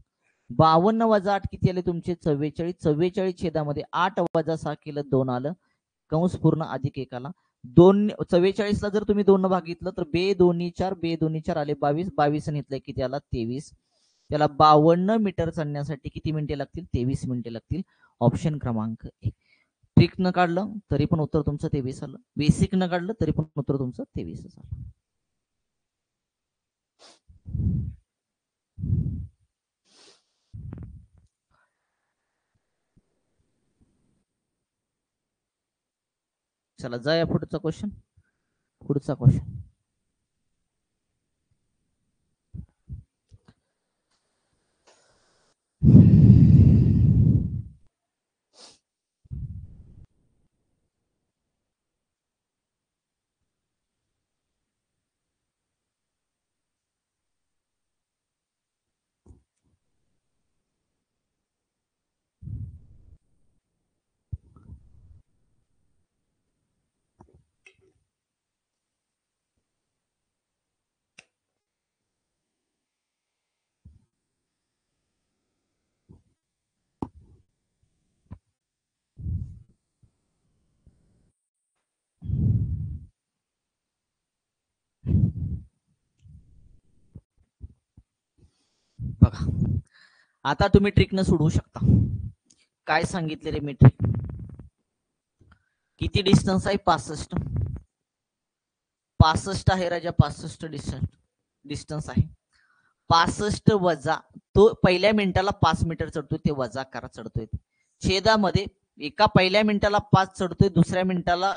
52 वजा 8 किती आले तुमचे 44. 44 छेदामध्ये 8 वजा 6 केलं 2 आलं, कंस पूर्ण अधिक 1 आला. 44 ला जर तुम्ही 2 भागितलं तर बे दोन्ही 4, बे दोन्ही 4 आले 22. 22 आणि इथलं किती आला 23. त्याला 52 मीटर चढण्यासाठी किती मिनिटे लागतील, 23 मिनिटे लागतील. ऑप्शन क्रमांक 1. ट्रिक न काढलं तरी पण उत्तर तुमचं 23 आलं, बेसिक न काढलं तरी पण उत्तर तुमचं 23 आलं. चला जाऊया पुढचा क्वेश्चन. पुढचा क्वेश्चन बघा. आता तुम्ही ट्रिकनं सोडवू शकता. काय सांगितले रे मी ट्रिक? किती डिस्टन्स आहे, 65. 65 आहे राजा, 65 डिस्टन्स आहे. 65 वजा तो पहिल्या मिनिटाला 5 मीटर चढतोय, ते वजा करा चढतोय. छेदामध्ये एका पहिल्या मिनिटाला 5 चढतोय, दुसऱ्या मिनिटाला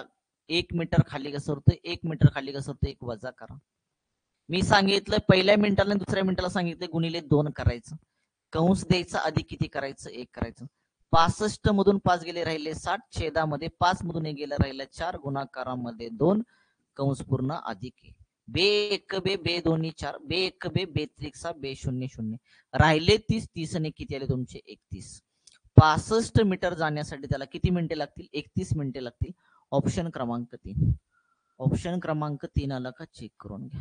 1 मीटर खाली घसरतोय, 1 मीटर खाली घसरतोय, 1 वजा करा. मी सांगितलं पहिल्या मिनिटाला आणि दुसऱ्या मिनिटाला सांगितलं गुणिले 2 करायचं. कंस द्यायचा, अधिक किती करायचं, 1 करायचं. 65 मधून 5 गेले राहिले 60. छेदामध्ये 5 मधून 1 गेलं राहिलं 4, गुणाकारामध्ये 2, कंस पूर्ण अधिक 1. बे 1 बे, बे दोन्ही 4, बे 1 बे, बे त्रिक बे 0 0. राहिले 30. 30 आणि किती आले तुमचे 31. 65 मीटर जाण्यासाठी त्याला किती मिनिटे लागतील, 31 मिनिटे लागतील. ऑप्शन क्रमांक 3. ऑप्शन क्रमांक 3 आला का चेक करून घ्या.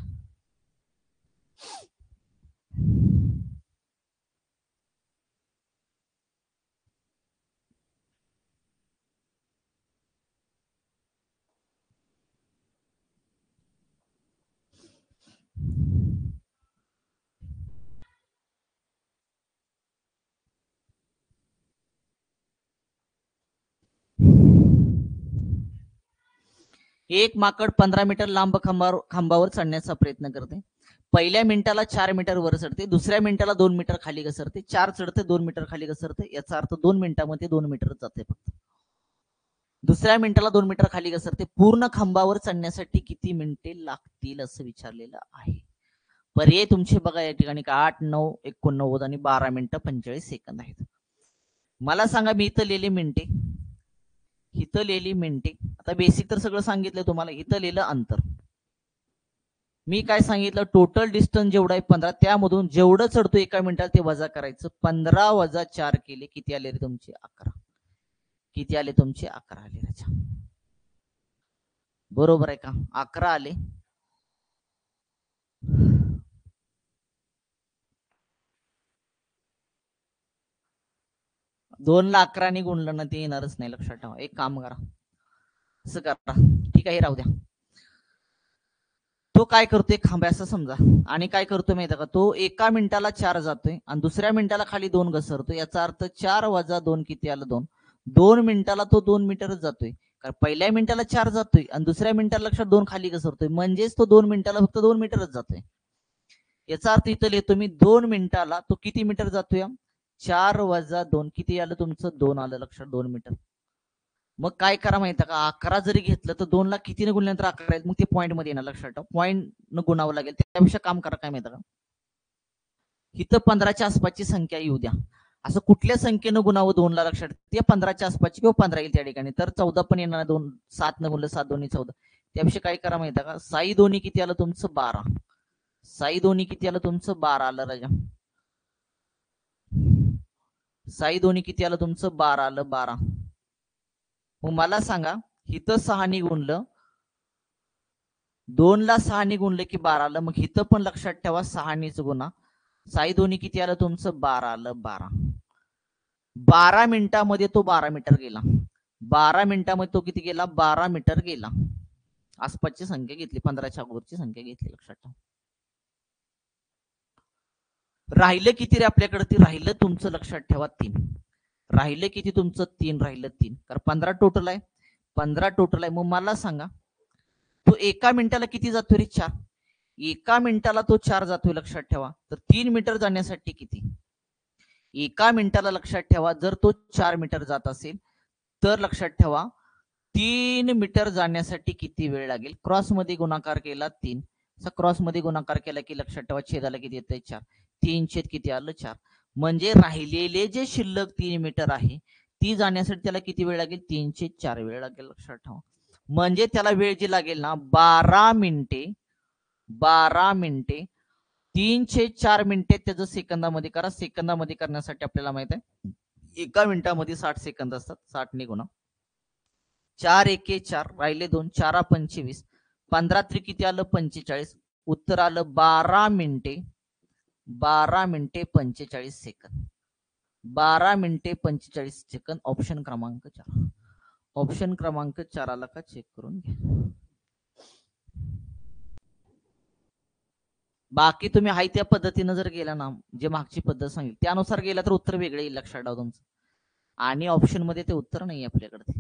एक माकड 15 मीटर लांब खांबावर चढण्याचा प्रयत्न करते. पहिल्या मिनिटाला 4 मीटर वर चढते, दुसऱ्या मिनिटाला 2 मीटर खाली घसरते, 4 चढते 2 मीटर खाली घसरते. याचा अर्थ 2 मिनिटांमध्ये 2 मीटर जाते फक्त. दुसऱ्या मिनिटाला 2 मीटर खाली घसरते. पूर्ण खांबावर चढण्यासाठी किती मिनिटे लागतील असं विचारलेलं आहे. पर्याय तुमचे बघा या ठिकाणी 8, 9, 89 आणि 12 मिनिटं 45 सेकंद आहेत. मला सांगा, मी इथं लिहिले मिनिटे, इथं लिहिली मिनिटे. आता बेसिक तर सगळं सांगितलं तुम्हाला. इथं लिहिलं अंतर. मी काय सांगितलं, टोटल डिस्टन्स जेवढा आहे 15, त्यामधून जेवढं चढतो एका मिनिटात ते वजा करायचं. 15 वजा 4 केले किती आले रे तुमचे 11. किती आले तुमचे 11 आले राजा. बरोबर आहे का, 11 आले. दोन ला 11 गुणलं ना ते येणारच नाही, लक्षात ठेवा. एक काम करा, असं करा, ठीक आहे, राहू द्या. तो काय करतोय खांबे असं समजा, आणि काय करतोय माहिती का, तो एका मिनिटाला 4 जातोय आणि दुसऱ्या मिनिटाला खाली 2 घसरतोय. याचा अर्थ 4 वजा 2 किती आलं 2. 2 मिनिटाला तो 2 मीटरच जातोय. कारण पहिल्या मिनिटाला 4 जातोय आणि दुसऱ्या मिनिटाला लक्षात 2 खाली घसरतोय, म्हणजेच तो 2 मिनिटाला फक्त 2 मीटरच जातोय. याचा अर्थ इथं लिहितो मी, 2 मिनिटाला तो किती मीटर जातोय, 4 वजा 2 किती आलं तुमचं 2 आलं लक्षात, 2 मीटर. मग काय करा माहिती का, 11 जरी घेतलं तर 2 ला कितीने गुणल्यानंतर 11 आहेत, मग ते पॉईंट मध्ये येणार, लक्षात ठेवा. पॉईंट न गुणावं लागेल. त्यापेक्षा काम करा काय माहिती का, इथं 15च्या आसपासची संख्या येऊ द्या. असं कुठल्या संख्येनं गुणावं 2 ला, लक्षात ते 15च्या आसपासची किंवा 15 येईल त्या ठिकाणी. तर 14 पण येणार, 2 7 न गुणलं 7 दोन्ही 14. त्यापेक्षा काय करा माहिती का, 6 दोन्ही किती आलं तुमचं 12. 6 दोन्ही किती आलं तुमचं 12 आलं राजा. 6 दोन्ही किती आलं तुमचं 12 आलं, 12. मग मला सांगा, इथं 6 गुणलं 2 ला 6 ने गुणले की 12 आलं. मग इथं पण लक्षात ठेवा 6 नेच गुणा. 6 दोन्ही किती आलं तुमचं 12 आलं. 12 मिनिटामध्ये तो 12 मीटर गेला. 12 मिनिटामध्ये तो किती गेला 12 मीटर गेला. आसपासची संख्या घेतली 15च्या अगोदरची संख्या घेतली लक्षात ठेवा. राहिलं किती रे आपल्याकडे ते राहिलं तुमचं लक्षात ठेवा 3. राहिलं किती तुमचं 3 राहिलं 3. कारण 15 टोटल आहे. 15 टोटल आहे. मग मला सांगा तो एका मिनिटाला किती जातोय रे 4. एका मिनिटाला तो 4 जातोय लक्षात ठेवा. तर 3 मीटर जाण्यासाठी किती एका मिनिटाला लक्षात ठेवा जर तो 4 मीटर जात असेल तर लक्षात ठेवा 3 मीटर जाण्यासाठी किती वेळ लागेल. क्रॉस मध्ये गुणाकार केला 3. क्रॉस मध्ये गुणाकार केला की लक्षात ठेवा छेदाला किती येतंय 4. 3 छेद किती आलं 4. म्हणजे राहिलेले जे शिल्लक 3 मीटर आहे ती जाण्यासाठी त्याला किती वेळ लागेल 3 छेद 4 वेळ लागेल लक्षात ठेवा. म्हणजे त्याला वेळ जी लागेल ना 12 मिनिटे 3 छेद 4 मिनिटे त्याचं सेकंदामध्ये करा. सेकंदामध्ये करण्यासाठी आपल्याला माहित आहे एका मिनिटामध्ये 60 सेकंद असतात. 60 ने गुणा 4 एके 4 राहिले 2 4 25 15 त्रिक किती आलं 45. उत्तर आलं 12 मिनिटे 45 सेकंद. 12 मिनिटे 45 सेकंद. ऑप्शन क्रमांक 4. ऑप्शन क्रमांक 4 आला का चेक करून घ्या. बाकी तुम्ही हाय त्या पद्धतीनं जर गेला ना जे मागची पद्धत सांगितली त्यानुसार गेला तर उत्तर वेगळे येईल लक्षात ठेवा तुमचं. आणि ऑप्शन मध्ये ते उत्तर नाही आपल्याकडे.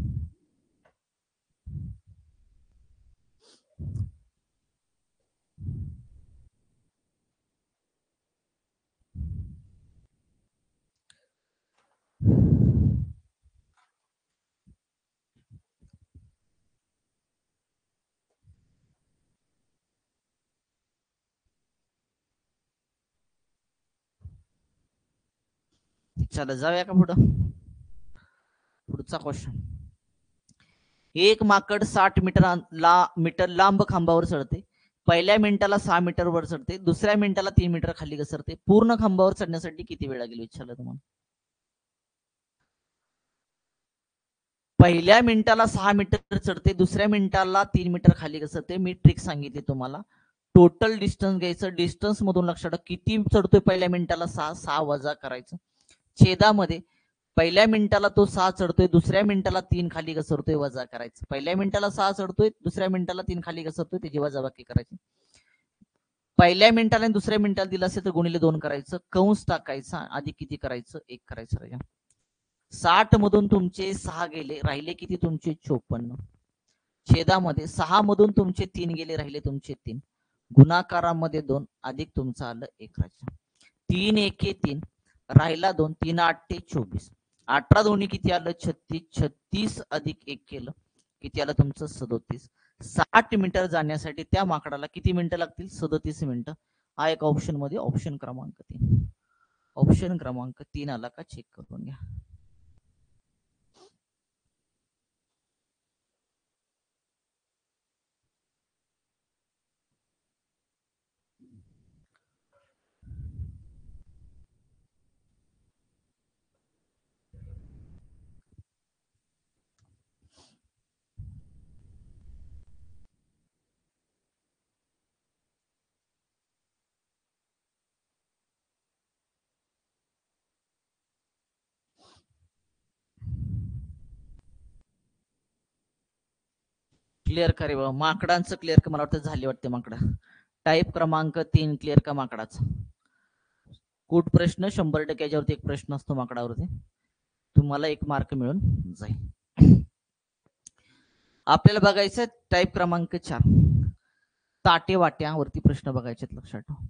चला जाऊया का पुढं. पुढचा क्वेश्चन. एक माकड 60 मीटर लांब खांबावर चढते. पहिल्या मिनिटाला 6 मीटर वर चढते. दुसऱ्या मिनिटाला 3 मीटर खाली घसरते. पूर्ण खांबावर चढण्यासाठी किती वेळ लागेल विचारलं तुम्हाला. पहिल्या मिनिटाला 6 मीटर चढते. दुसऱ्या मिनिटाला 3 मीटर खाली घसरते. मी ट्रिक सांगितली तुम्हाला. टोटल डिस्टन्स घ्यायचं. डिस्टन्स मधून लक्षात किती चढतोय पहिल्या मिनिटाला 6 वजा करायचं छेदामध्ये. पहिल्या मिनिटाला तो 6 चढतोय. दुसऱ्या मिनिटाला 3 खाली घसरतोय वजा करायचं. पहिल्या मिनिटाला 6 चढतोय. दुसऱ्या मिनिटाला 3 खाली घसरतोय त्याची वजाबाकी करायची. पहिल्या मिनिटाला आणि दुसऱ्या मिनिटाला दिलं असेल तर गुणिले 2 करायचं. कंस टाकायचा. आधी किती करायचं 1 करायचं राजा. 60 मधून तुमचे 6 गेले राहिले किती तुमचे 54. छेदामध्ये 6 मधून तुमचे 3 गेले राहिले तुमचे 3. गुणाकारामध्ये 2 अधिक तुमचं आलं 1 राजा. 3 एके 3 राहिला 2. 3 8 24. 18 दोन्ही किती आलं 36. 36 अधिक 1 केलं किती आलं तुमचं 37. 60 मीटर जाण्यासाठी त्या माकडाला किती मिनिटं लागतील 37 मिनिटं. हा एक ऑप्शन मध्ये ऑप्शन क्रमांक 3. ऑप्शन क्रमांक 3 आला का चेक करून घ्या. क्लिअर का रे बाबा. माकडांचं क्लिअर का. मला वाटतं झाली वाटते माकडा. टाईप क्रमांक 3 क्लिअर का माकडाचा. कूट प्रश्न 100% याच्यावरती एक प्रश्न असतो माकडावरती. तुम्हाला 1 मार्क मिळून जाईल. आपल्याला बघायचं टाईप क्रमांक 4 ताटे वाट्यावरती प्रश्न बघायचे लक्षात ठेवा.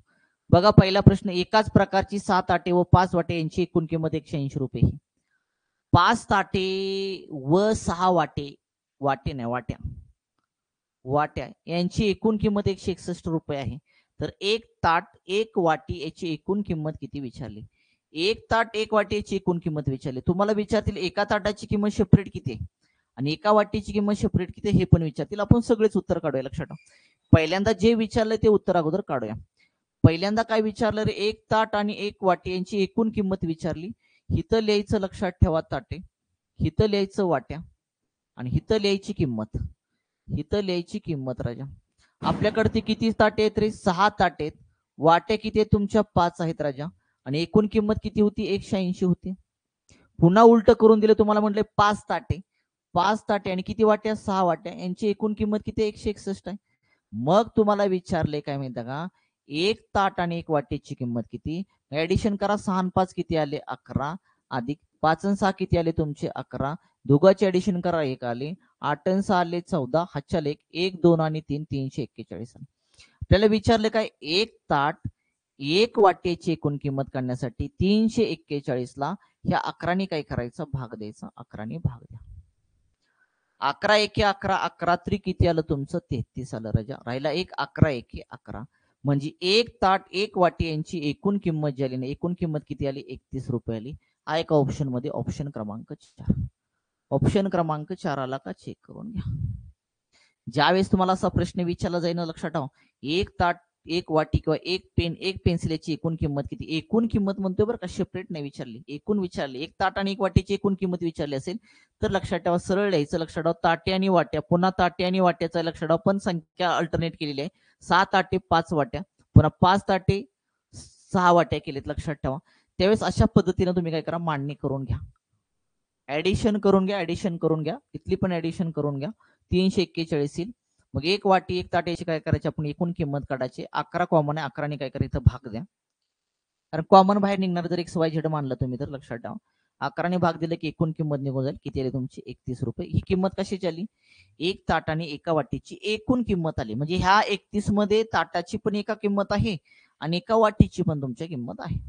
बघा पहिला प्रश्न. एकाच प्रकारची 7 ताटे व 5 वाटे यांची एकूण किंमत 180 रुपये. 5 ताटे व 6 वाटे नाही वाट्या यांची एकूण किंमत 161 रुपये आहे. तर एक ताट एक वाटी याची एकूण किंमत किती विचारली. एक ताट एक वाटी याची एकूण किंमत विचारली. तुम्हाला विचारतील एका ताटाची किंमत सेपरेट किती आणि एका वाटीची किंमत सेपरेट किती हे पण विचारतील. आपण सगळेच उत्तर काढूया लक्षात ठेवा. पहिल्यांदा जे विचारलं ते उत्तर अगोदर काढूया. पहिल्यांदा काय विचारलं रे. एक ताट आणि एक वाटी यांची एकूण किंमत विचारली. हिथं लिहायचं लक्षात ठेवा ताटे. हिथं लिहायचं वाट्या आणि हिथं लिहायची किंमत. हिथं लिहायची किंमत राजा. आपल्याकडे किती ताटे आहेत रे? 6 ताटे आहेत. वाट्या किती आहेत तुमच्या? 5 आहेत राजा. आणि एकूण किंमत किती होती? 180 होती. पुन्हा उलट करून दिले तुम्हाला, म्हटले 5 ताटे. 5 ताटे आणि किती वाट्या? 6 वाट्या. यांची एकूण किंमत किती? 161 आहे. मग तुम्हाला विचारले काय माहिती का, एक ताट आणि एक वाटीची किंमत किती? ऍडिशन करा. 6 आणि 5 किती आले? 11. अधिक 5 आणि 6 किती आले तुमचे? 11. दोघांचे ऍडिशन करा. 1 आले. 8 आणि 6 आले 14. हातच्या लेख 1, 2 आणि 3 341 आले. आपल्याला विचारले काय, एक ताट एक वाट्याची एकूण किंमत काढण्यासाठी 341 ला ह्या 11ने काय करायचं? भाग द्यायचा. 11ने भाग द्या. 11 एके 11, 11 त्रिक किती आलं तुमचं? 33 आलं राजा. राहिला एक 11 एके 11. म्हणजे एक ताट एक वाटी यांची एकूण किंमत जी आली ना, एकूण किंमत किती आली? 31 रुपये आली. हा एका ऑप्शन मध्ये ऑप्शन क्रमांक 4. ऑप्शन क्रमांक 4 आला का? चेक करून घ्या. ज्यावेळेस तुम्हाला असा प्रश्न विचारला जाईल ना, लक्षात ठेवा, एक ताट एक वाटी किंवा एक पेन एक पेन्सिल याची एकूण किंमत किती? एकूण किंमत म्हणतोय बरं का, सेपरेट नाही विचारली, एकूण विचारली. एक ताट आणि एक वाटीची एकूण किंमत विचारली असेल तर लक्षात ठेवा, सरळ लिहायचं. लक्षात ठेवा, ताटे आणि वाट्या, पुन्हा ताटे आणि वाट्याचा लक्षात ठेवा, पण संख्या अल्टरनेट केलेली आहे. 6 ताटे 5 वाट्या, पुन्हा 5 ताटे 6 वाट्या केलेत. लक्षात ठेवा. त्यावेळेस अशा पद्धतीने तुम्ही काय करा? मांडणी करून घ्या. ऍडिशन करून घ्या. ऍडिशन करून घ्या. इथली पण ऍडिशन करून घ्या. 341 येईल. मग एक वाटी एक ताट्याची काय करायची? आपण एकूण किंमत काढायची. 11 कॉमन आहे. 11ने काय करायचं? भाग द्या. कारण कॉमन बाहेर निघणार जर एक्स वाय झेड मानलं तुम्ही तर लक्षात ठेवा. 11ने भाग दिलं की एकूण किंमत निघून जाईल. किती आली तुमची? 31 रुपये. ही किंमत कशाची आली? एक ताट आणि एका वाटीची एकूण किंमत आली. म्हणजे ह्या 31 मध्ये ताटाची पण एका किंमत आहे आणि एका वाटीची पण तुमच्या किंमत आहे.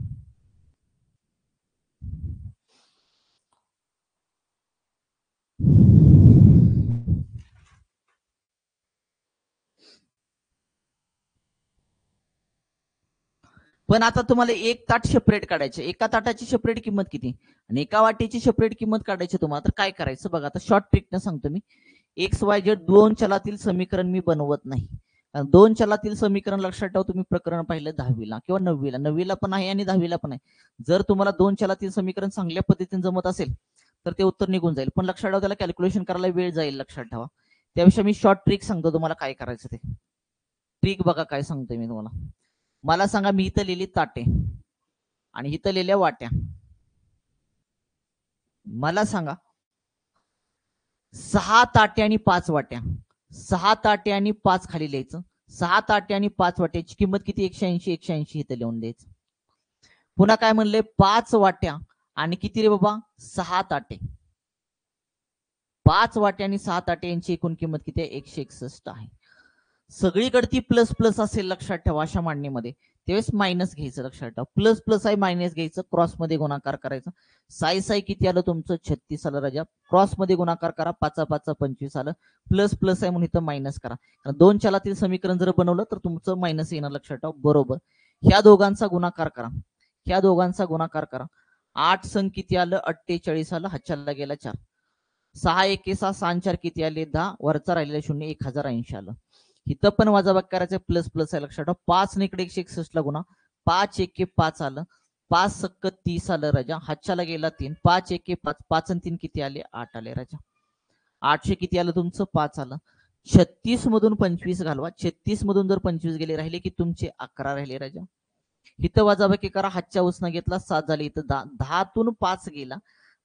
पण आता तुम्हाला एक ताट सेपरेट काढायचे. एका ताटाची सेपरेट किंमत किती आणि एका वाटीची सेपरेट किंमत काढायची तुम्हाला. तर काय करायचं बघा, आता शॉर्ट ट्रिकनं सांगतो मी. एक्स वाय झेड दोन चलातील समीकरण मी बनवत नाही. दोन चलातील समीकरण लक्षात ठेवा, तुम्ही प्रकरण पाहिलं 10वीला किंवा 9वीला. 9वीला पण आहे आणि 10वीला पण आहे. जर तुम्हाला दोन चलातील समीकरण चांगल्या पद्धतीने जमत असेल तर ते उत्तर निघून जाईल. पण लक्षात ठेवा, त्याला कॅल्क्युलेशन करायला वेळ जाईल. लक्षात ठेवा. त्याविषयी मी शॉर्ट ट्रिक सांगतो तुम्हाला काय करायचं ते. ट्रिक बघा काय सांगतोय मी तुम्हाला. मला सांगा, मी इथं लिहिली ताटे आणि इथं लिहिल्या वाट्या. मला सांगा, 6 ताटे आणि 5 वाट्या. 6 ताटे आणि 5 खाली लिहायचं. 6 ताटे आणि 5 वाट्याची किंमत किती? 180. 180 इथं लिहून द्यायचं. पुन्हा काय म्हणले? 5 वाट्या आणि किती रे बाबा? 6 ताटे. 5 वाट्या आणि 6 ताटे यांची एकूण किंमत किती आहे? 161 आहे. सगळीकडे ती प्लस प्लस असेल. लक्षात ठेवा, अशा मांडणीमध्ये त्यावेळेस मायनस घ्यायचं. लक्षात ठेवा, प्लस प्लस आहे मायनस घ्यायचं. क्रॉस मध्ये गुणाकार करायचा. साई साई किती आलं तुमचं? 36 आलं राजा. क्रॉस मध्ये गुणाकार करा. 5 5 25 आलं. प्लस प्लस आहे म्हणून इथं मायनस करा. कारण दोन चलातील समीकरण जर बनवलं तर तुमचं मायनस येणार. लक्षात ठेवा. बरोबर. ह्या दोघांचा गुणाकार करा. ह्या दोघांचा गुणाकार करा. 8 संघ किती आलं? 48 आलं. हातच्याला गेला 4. 6 1 6 6 4 किती आले? 10. वरचा राहिलेला 0 1080 आलं. इथं पण वजाबाकी करायचं. प्लस प्लस आहे. लक्षात ठेवा. 5 इकडे 161 ला गुणा. 5 1 5 आलं. 5 सक्क 30 आलं राजा. हातच्याला गेला 3. 5 1 5. 5 आणि 3 किती आले? 8 आले राजा. 800 किती आलं तुमचं? 5 आलं. 36 मधून 25 घालवा. 36 मधून जर 25 गेले राहिले की तुमचे 11 राहिले राजा. इथं वजाबाकी करा. हातच्या उसना घेतला 7 झाले. इथं 10 5 गेला.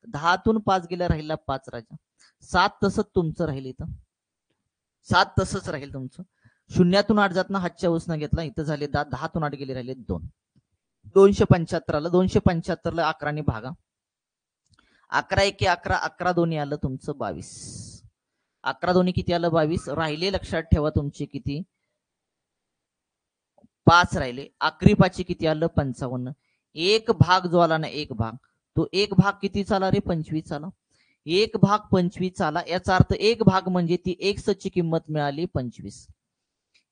10 5 गेला, राहिला 5 राजा. 7 तसंच तुमचं राहील. इथं 7 तसंच राहील तुमचं. 0 8 जातना हातच्या उसना घेतला. इथं झाले 10. 10 8 गेले, राहिले 2. 275 आलं. 275 ला 11ने भागा. 11 1 11. 11 2 आलं तुमचं 22. 11 2 किती आलं? 22. राहिले लक्षात ठेवा तुमचे किती? 5 राहिले. 11 5 किती आलं? 55. एक भाग जो आला ना, एक भाग, तो एक भाग किती आला रे? 25 आला. एक भाग 25 आला. याचा अर्थ एक भाग म्हणजे ती एक्स ची किंमत मिळाली 25.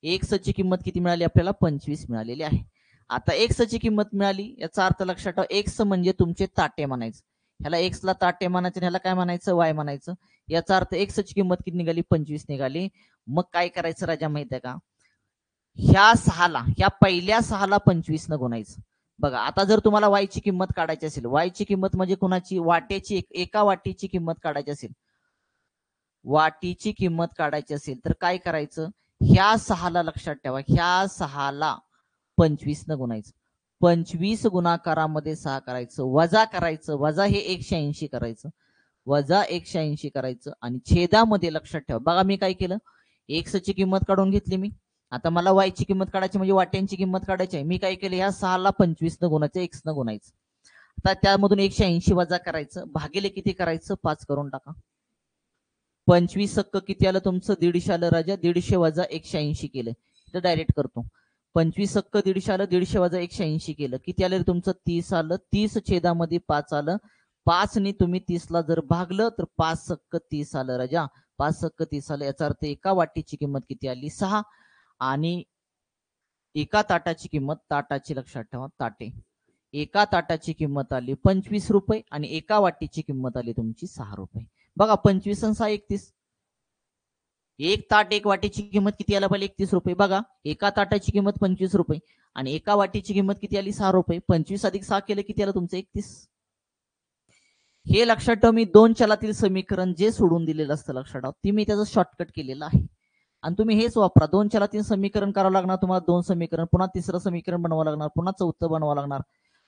एक्स ची किंमत किती मिळाली आपल्याला? 25 मिळालेली आहे. आता एक्स ची किंमत मिळाली याचा अर्थ लक्षात ठेवा, एक्स म्हणजे तुमचे ताटे म्हणायचं. ह्याला एक्स ला ताटे म्हणायचं, ह्याला काय म्हणायचं? वाय म्हणायचं. याचा अर्थ एक्स ची किंमत किती निघाली? 25 निघाली. मग काय करायचं राजा माहितीये का? ह्या 6ला, ह्या पहिल्या 6ला 25 न गुणायचं. बघा, आता जर तुम्हाला वाय ची किंमत काढायची असेल, वाय ची किंमत म्हणजे कुणाची? वाट्याची. एका वाटीची किंमत काढायची असेल, वाटीची किंमत काढायची असेल तर काय करायचं? ह्या 6ला लक्षात ठेवा, ह्या 6ला 25 न गुणायचं. 25 गुणाकारामध्ये 6 करायचं, वजा करायचं, वजा हे 180 करायचं, वजा 180 करायचं आणि छेदामध्ये लक्षात ठेवा. बघा मी काय केलं, एक्स ची किंमत काढून घेतली मी. आता मला वाय ची किंमत काढायची म्हणजे वाट्यांची किंमत काढायची आहे. मी काय केलं, ह्या 6ला 25 न गुणायचं, एक्स न गुणायचं. आता त्यामधून 180 वजा करायचं, भागिले किती करायचं, 5 करून टाका. 25 सक्क किती आलं तुमचं, 150 आलं राजा. 150 वजा 180 केलं तर डायरेक्ट करतो. 25 सक्क 150 आलं, 150 वजा 180 केलं किती आलं तुमचं, 30 आलं. 30 छेदामध्ये 5 आलं. 5 ने तुम्ही 30 ला जर भागलं तर 5 सक्क 30 आलं राजा. 5 सक्क 30 आलं, याचा अर्थ एका वाटीची किंमत किती आली, 6. आणि एका ताटाची किंमत, ताटाची लक्षात ठेवा, ताटे, एका ताटाची किंमत आली 25 रुपये आणि एका वाटीची किंमत आली तुमची 6 रुपये. बघा 25 आणि 6 31. एक ताट एक वाटीची किंमत किती आला पाहिजे, 31 रुपये. बघा एका ताटाची किंमत 25 रुपये आणि एका वाटीची किंमत किती आली, 6 रुपये. 25 अधिक 6 केलं किती आलं तुमचं, 31. हे लक्षात ठेवा, मी 2 चलातील समीकरण जे सोडून दिलेलं असतं लक्षात ठेवा, ती मी त्याचं शॉर्टकट केलेलं आहे. आणि तुम्ही हेच वापरा. 2 चलातील समीकरण करावं लागणार तुम्हाला, 2 समीकरण, पुन्हा तिसरं समीकरण बनवावं लागणार, पुन्हा चौथं बनवावं लागणार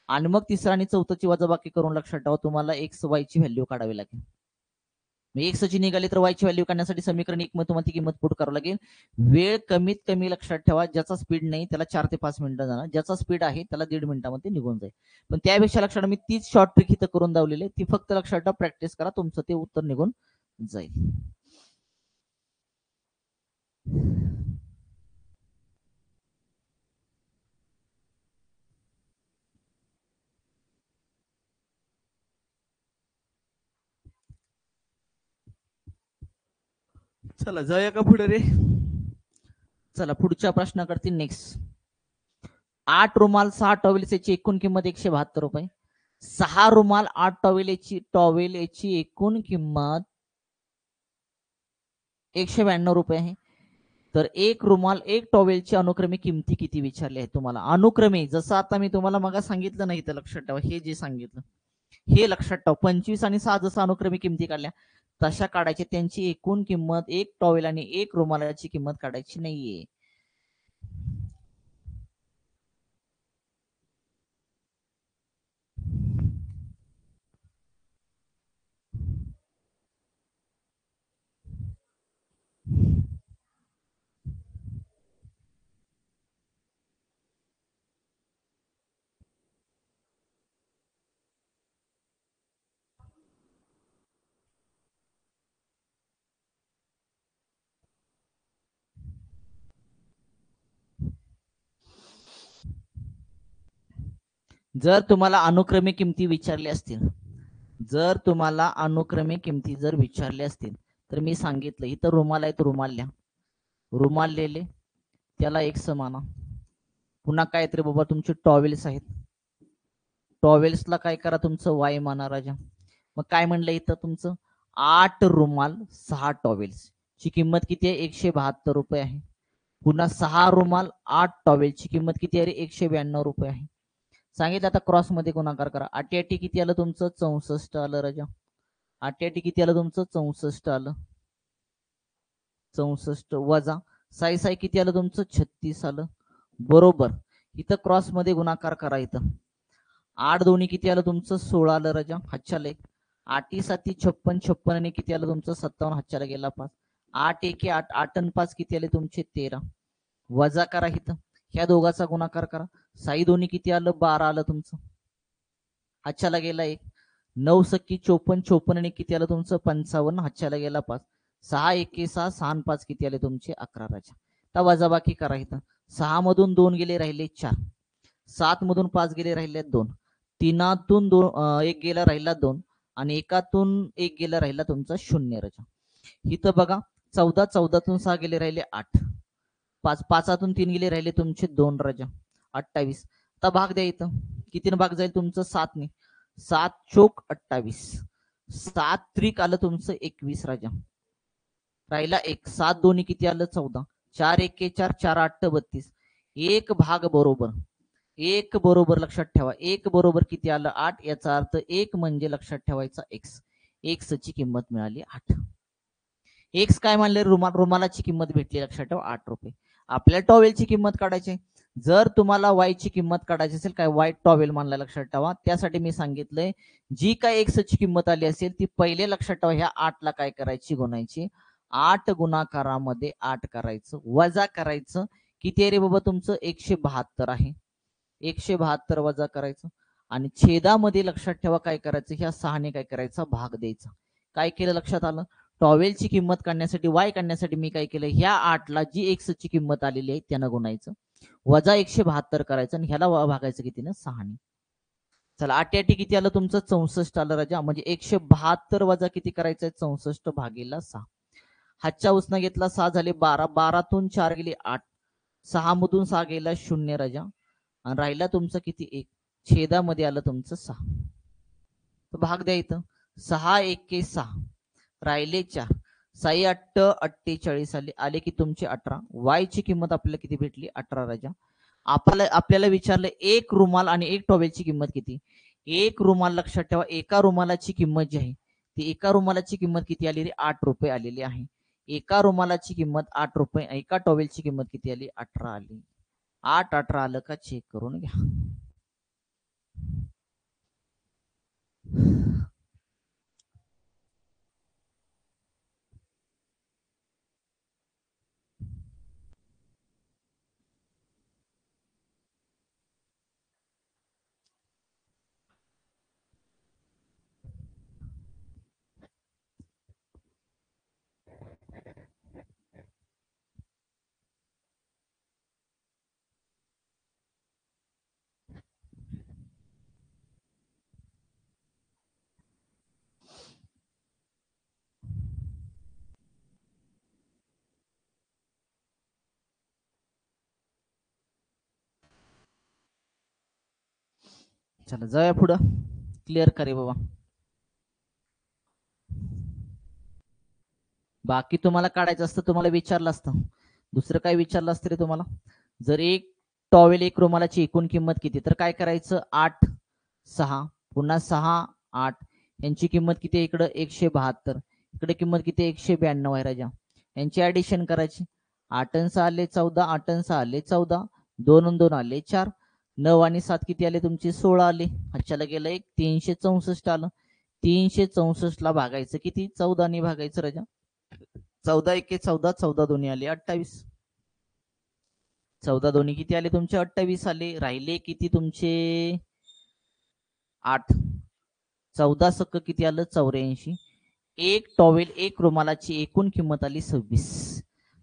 आणि मग तिसरं आणि चौथंची वजाबाकी करून लक्षात ठेवा तुम्हाला एक्स वाय ची व्हॅल्यू काढावी लागेल. एक्स ची निघाली तर वायची व्हॅल्यू काढण्यासाठी समीकरण 1 मध्ये तुम्हाला ती किंमत पुट करावं लागेल. वेळ कमीत कमी लक्षात ठेवा, ज्याचा स्पीड नाही त्याला 4 ते 5 मिनिटं जाणार, ज्याचा स्पीड आहे त्याला 1.5 मिनिटामध्ये निघून जाईल. पण त्यापेक्षा लक्षात मी तीच शॉर्ट ट्रिक इथं करून दावलेली आहे, ती फक्त लक्षात ठेवा, प्रॅक्टिस करा, तुमचं ते उत्तर निघून जाईल. चला जाऊया का पुढे रे. चला पुढच्या प्रश्नाकडे नेक्स्ट. 8 रुमाल 6 टॉवेल्सची एकूण किंमत 172 रुपये. 6 रुमाल 8 टॉवेलची एकूण किंमत 192 रुपये आहे. तर एक रुमाल एक टॉवेलची अनुक्रमे किमती किती विचारली आहे तुम्हाला. अनुक्रमे जसं आता मी तुम्हाला मग सांगितलं नाही तर लक्षात ठेवा, हे जे सांगितलं हे लक्षात ठेवा. 25 आणि 6 जसं अनुक्रमे किमती काढल्या तशा काढायची, त्यांची एकूण किंमत एक टॉवेल आणि एक रुमालाची किंमत काढायची नाहीये. जर तुम्हाला अनुक्रमे किमती विचारल्या असतील, जर तुम्हाला अनुक्रमे किमती जर विचारल्या असतील तर मी सांगितलं इथं रुमाल आहे तर रुमाल लिहा, रुमाल लिहिले त्याला एक समाना. पुन्हा काय तरी बाबा तुमचे टॉवेल्स आहेत, टॉवेल्सला काय करा तुमचं वाय माना राजा. मग काय म्हणलं इथं तुमचं 8 रुमाल 6 टॉवेल्स ची किंमत किती आहे, 172 रुपये आहे. पुन्हा 6 रुमाल 8 टॉवेलची किंमत किती आहे, 192 रुपये आहे. सांगितलं आता क्रॉस मध्ये गुणाकार करा. 8 किती आलं तुमचं, 64 आलं राजा. 8 किती आलं तुमचं, 64 आलं. 64 वजा 6 किती आलं तुमचं, 36 आलं. बरोबर. इथं क्रॉस मध्ये गुणाकार करा. इथं 8 दोन्ही किती आलं तुमचं, 16 आलं राजा. हातच्याला 8 7 56, 56 आणि किती आलं तुमचं 57, हातच्याला गेला 5. 8 1 8, 8 आणि 5 किती आले तुमचे 13. वजा करा इथं, ह्या दोघाचा गुणाकार करा. 6 दोन्ही किती आलं, 12 आलं तुमचं. हातच्याला गेला 1. 9 सक्की 54, 54 आणि किती आलं तुमचं 55, हातच्याला गेला 5. 6 1 6, 6 आणि 5 किती आले तुमचे 11 राजा. आता वजाबाकी करा इथं. 6 मधून 2 गेले राहिले 4, 7 मधून 5 गेले राहिले 2, 3तून 1 गेला राहिला 2 आणि एकातून 1 गेला राहिला तुमचा 0 राजा. इथं बघा 14, 14तून 6 गेले राहिले 8, 5 5तून 3 गेले राहिले तुमचे 2 राजा, 28. आता भाग द्या इथं, कितीने भाग जाईल तुमचं 7 ने. 7 चोक 28, 7 त्रिक आलं तुमचं 21 राजा. राहिला 1, 7 दोन्ही किती आलं 14, 4 1 4, 4 8 32. एक भाग बरोबर, एक बरोबर लक्षात ठेवा. एक बरोबर किती आलं 8, याचा अर्थ एक म्हणजे लक्षात ठेवायचा एक्स. एक्स ची किंमत मिळाली 8. एक्स काय म्हणले, रुमालाची किंमत भेटली, लक्षात ठेवा 8 रुपये. आपल्या टॉवेलची किंमत काढायची. जर तुम्हाला वाय ची किंमत काढायची असेल, काय वाय टॉवेल मानला, लक्षात ठेवा. त्यासाठी मी सांगितलंय जी काय एक्स ची किंमत आली असेल ती पहिले लक्षात ठेवा ह्या 8 ला काय करायची, गुणायची. 8 गुणाकारामध्ये 8 करायचं, वजा करायचं. किती आहे रे बाबा तुमचं, 172 आहे. 172 वजा करायचं आणि छेदामध्ये लक्षात ठेवा काय करायचं, ह्या 6 ने काय करायचा, भाग द्यायचा. काय केलं लक्षात आलं. टॉवेलची किंमत काढण्यासाठी, वाय काढण्यासाठी मी काय केलं, ह्या 8 ला जी एक्स ची किंमत आलेली आहे त्यानं गुणायचं, वजा 172 करायचं आणि ह्याला भागायचं कितीनं, 6 ने. चला 8 किती आलं तुमचं, 64 आलं राजा. म्हणजे 172 वजा किती करायचंय, 64 भागीला 6. हातच्या उसना घेतला, 6 झाले 12, 12तून 4 गेले 8, 6 मधून 6 गेला 0 राजा, आणि राहिला तुमचं किती, 1. छेदामध्ये आलं तुमचं 6. तर भाग द्या इथं. 6 एके 6, राहिले 4, 6 8 48 आले की तुमचे 18. वाय ची किंमत आपल्याला किती भेटली, 18 राजा. आपल्याला विचारलं एक रुमाल आणि एक टॉवेलची किंमत किती. एक रुमाल, लक्षात ठेवा एका रुमालाची किंमत जी आहे ती, एका रुमालाची किंमत किती आलेली, 8 रुपये आलेली आहे. एका रुमालाची किंमत 8 रुपये, एका टॉवेलची किंमत किती आली, 18 आली. 8 18 आलं का चेक करून घ्या. चला जाऊया पुढं, क्लिअर करे बाबा. बाकी तुम्हाला काढायचं असतं, तुम्हाला विचारलं असतं, दुसरं काय विचारलं असतं रे तुम्हाला. जर एक टॉवेल एक रुमालाची एकूण किंमत किती, तर काय करायचं, 8 6 पुन्हा 6 8, यांची किंमत किती, इकडं 172, इकडे किंमत किती, 192 आहे राजा. यांची ऍडिशन करायची. 8 आणि 6 आले 14, 8 आणि 6 आले 14, 2 आणि 2 आले 4, 9 आणि 7 किती आले तुमचे, 16 आले. ह्याच्याला गेलं एक, 364 आलं. 364 ला भागायचं किती, 14 ने भागायचं राजा. 14 एके 14, 14 दोन्ही आले 28, 14 दोन्ही किती आले तुमचे, 28 आले. राहिले किती तुमचे 8, 14 सक्क किती आलं, 84. एक टॉवेल एक रुमालाची एकूण किंमत आली 26.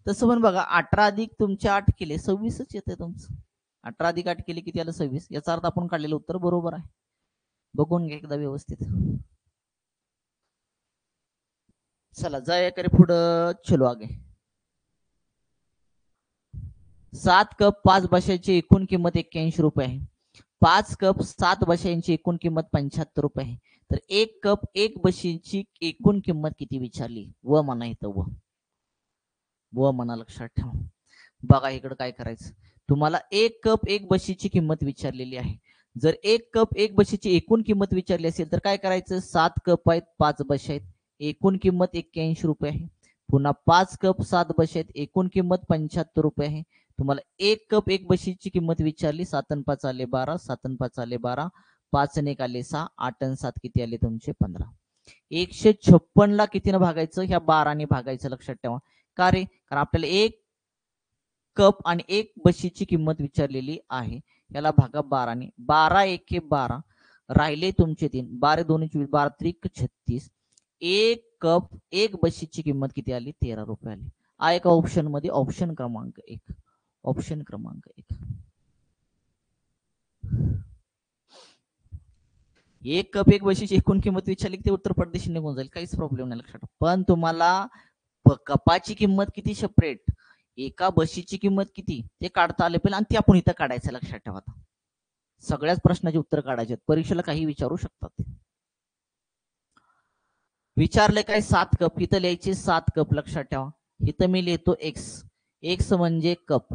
तसं पण बघा 18 अधिक तुमचे 8 केले 26च येते तुमचं. 18 अधिक 8 केले किती आलं, 26. याचा अर्थ आपण काढलेलं उत्तर बरोबर आहे. बघून घ्या एकदा व्यवस्थित. चला जाऊया करे पुढं, चलो आगे. 7 कप 5 बशाची एकूण किंमत 81 रुपये आहे. 5 कप 7 बशांची एकूण किंमत 75 रुपये आहे. तर एक कप एक बशीची एकूण किंमत किती विचारली, व म्हणा इथं व म्हणा, लक्षात ठेवा. बघा इकडे काय करायचं, तुम्हाला एक कप एक बशीची किंमत विचारलेली आहे. जर एक कप एक बशीची एकूण किंमत विचारली असेल तर काय करायचं, 7 कप आहेत 5 बश आहेत, एकूण किंमत 81 रुपये आहे. पुन्हा 5 कप 7 बश आहेत, एकूण किंमत 75 रुपये आहे. तुम्हाला एक कप एक बशीची किंमत विचारली, 7 आणि 5 आले 12, 7 आणि 5 आले 12, 5 आणि 1 आले 6, 8 आणि 7 किती आले तुमचे, 15. 156 ला कितीनं भागायचं, ह्या 12 ने भागायचं, लक्षात ठेवा. का रे, कारण आपल्याला एक कप आणि एक बशीची किंमत विचारलेली आहे. याला भागा 12 ने, 12 एके 12, राहिले तुमचे 3, 12 2 24, 12 त्रिक 36. एक कप एक बशीची किंमत किती आली, 13 रुपये आली. हा एका ऑप्शन मध्ये ऑप्शन क्रमांक 1, ऑप्शन क्रमांक 1. एक कप एक बशीची एकूण किंमत विचारली की ते उत्तर परदेशी निघून जाईल, काहीच प्रॉब्लेम नाही, लक्षात. पण तुम्हाला कपाची किंमत किती सेपरेट, एका बशीची किंमत किती ते काढता आले पाहिजे, आणि ते आपण इथं काढायचं, लक्षात ठेवा. सगळ्याच प्रश्नाचे उत्तर काढायचे, परीक्षेला काही विचारू शकतात. विचारले काय, 7 कप, इथं लिहायचे 7 कप, लक्षात ठेवा. इथं मी लिहितो एक्स, एक्स म्हणजे कप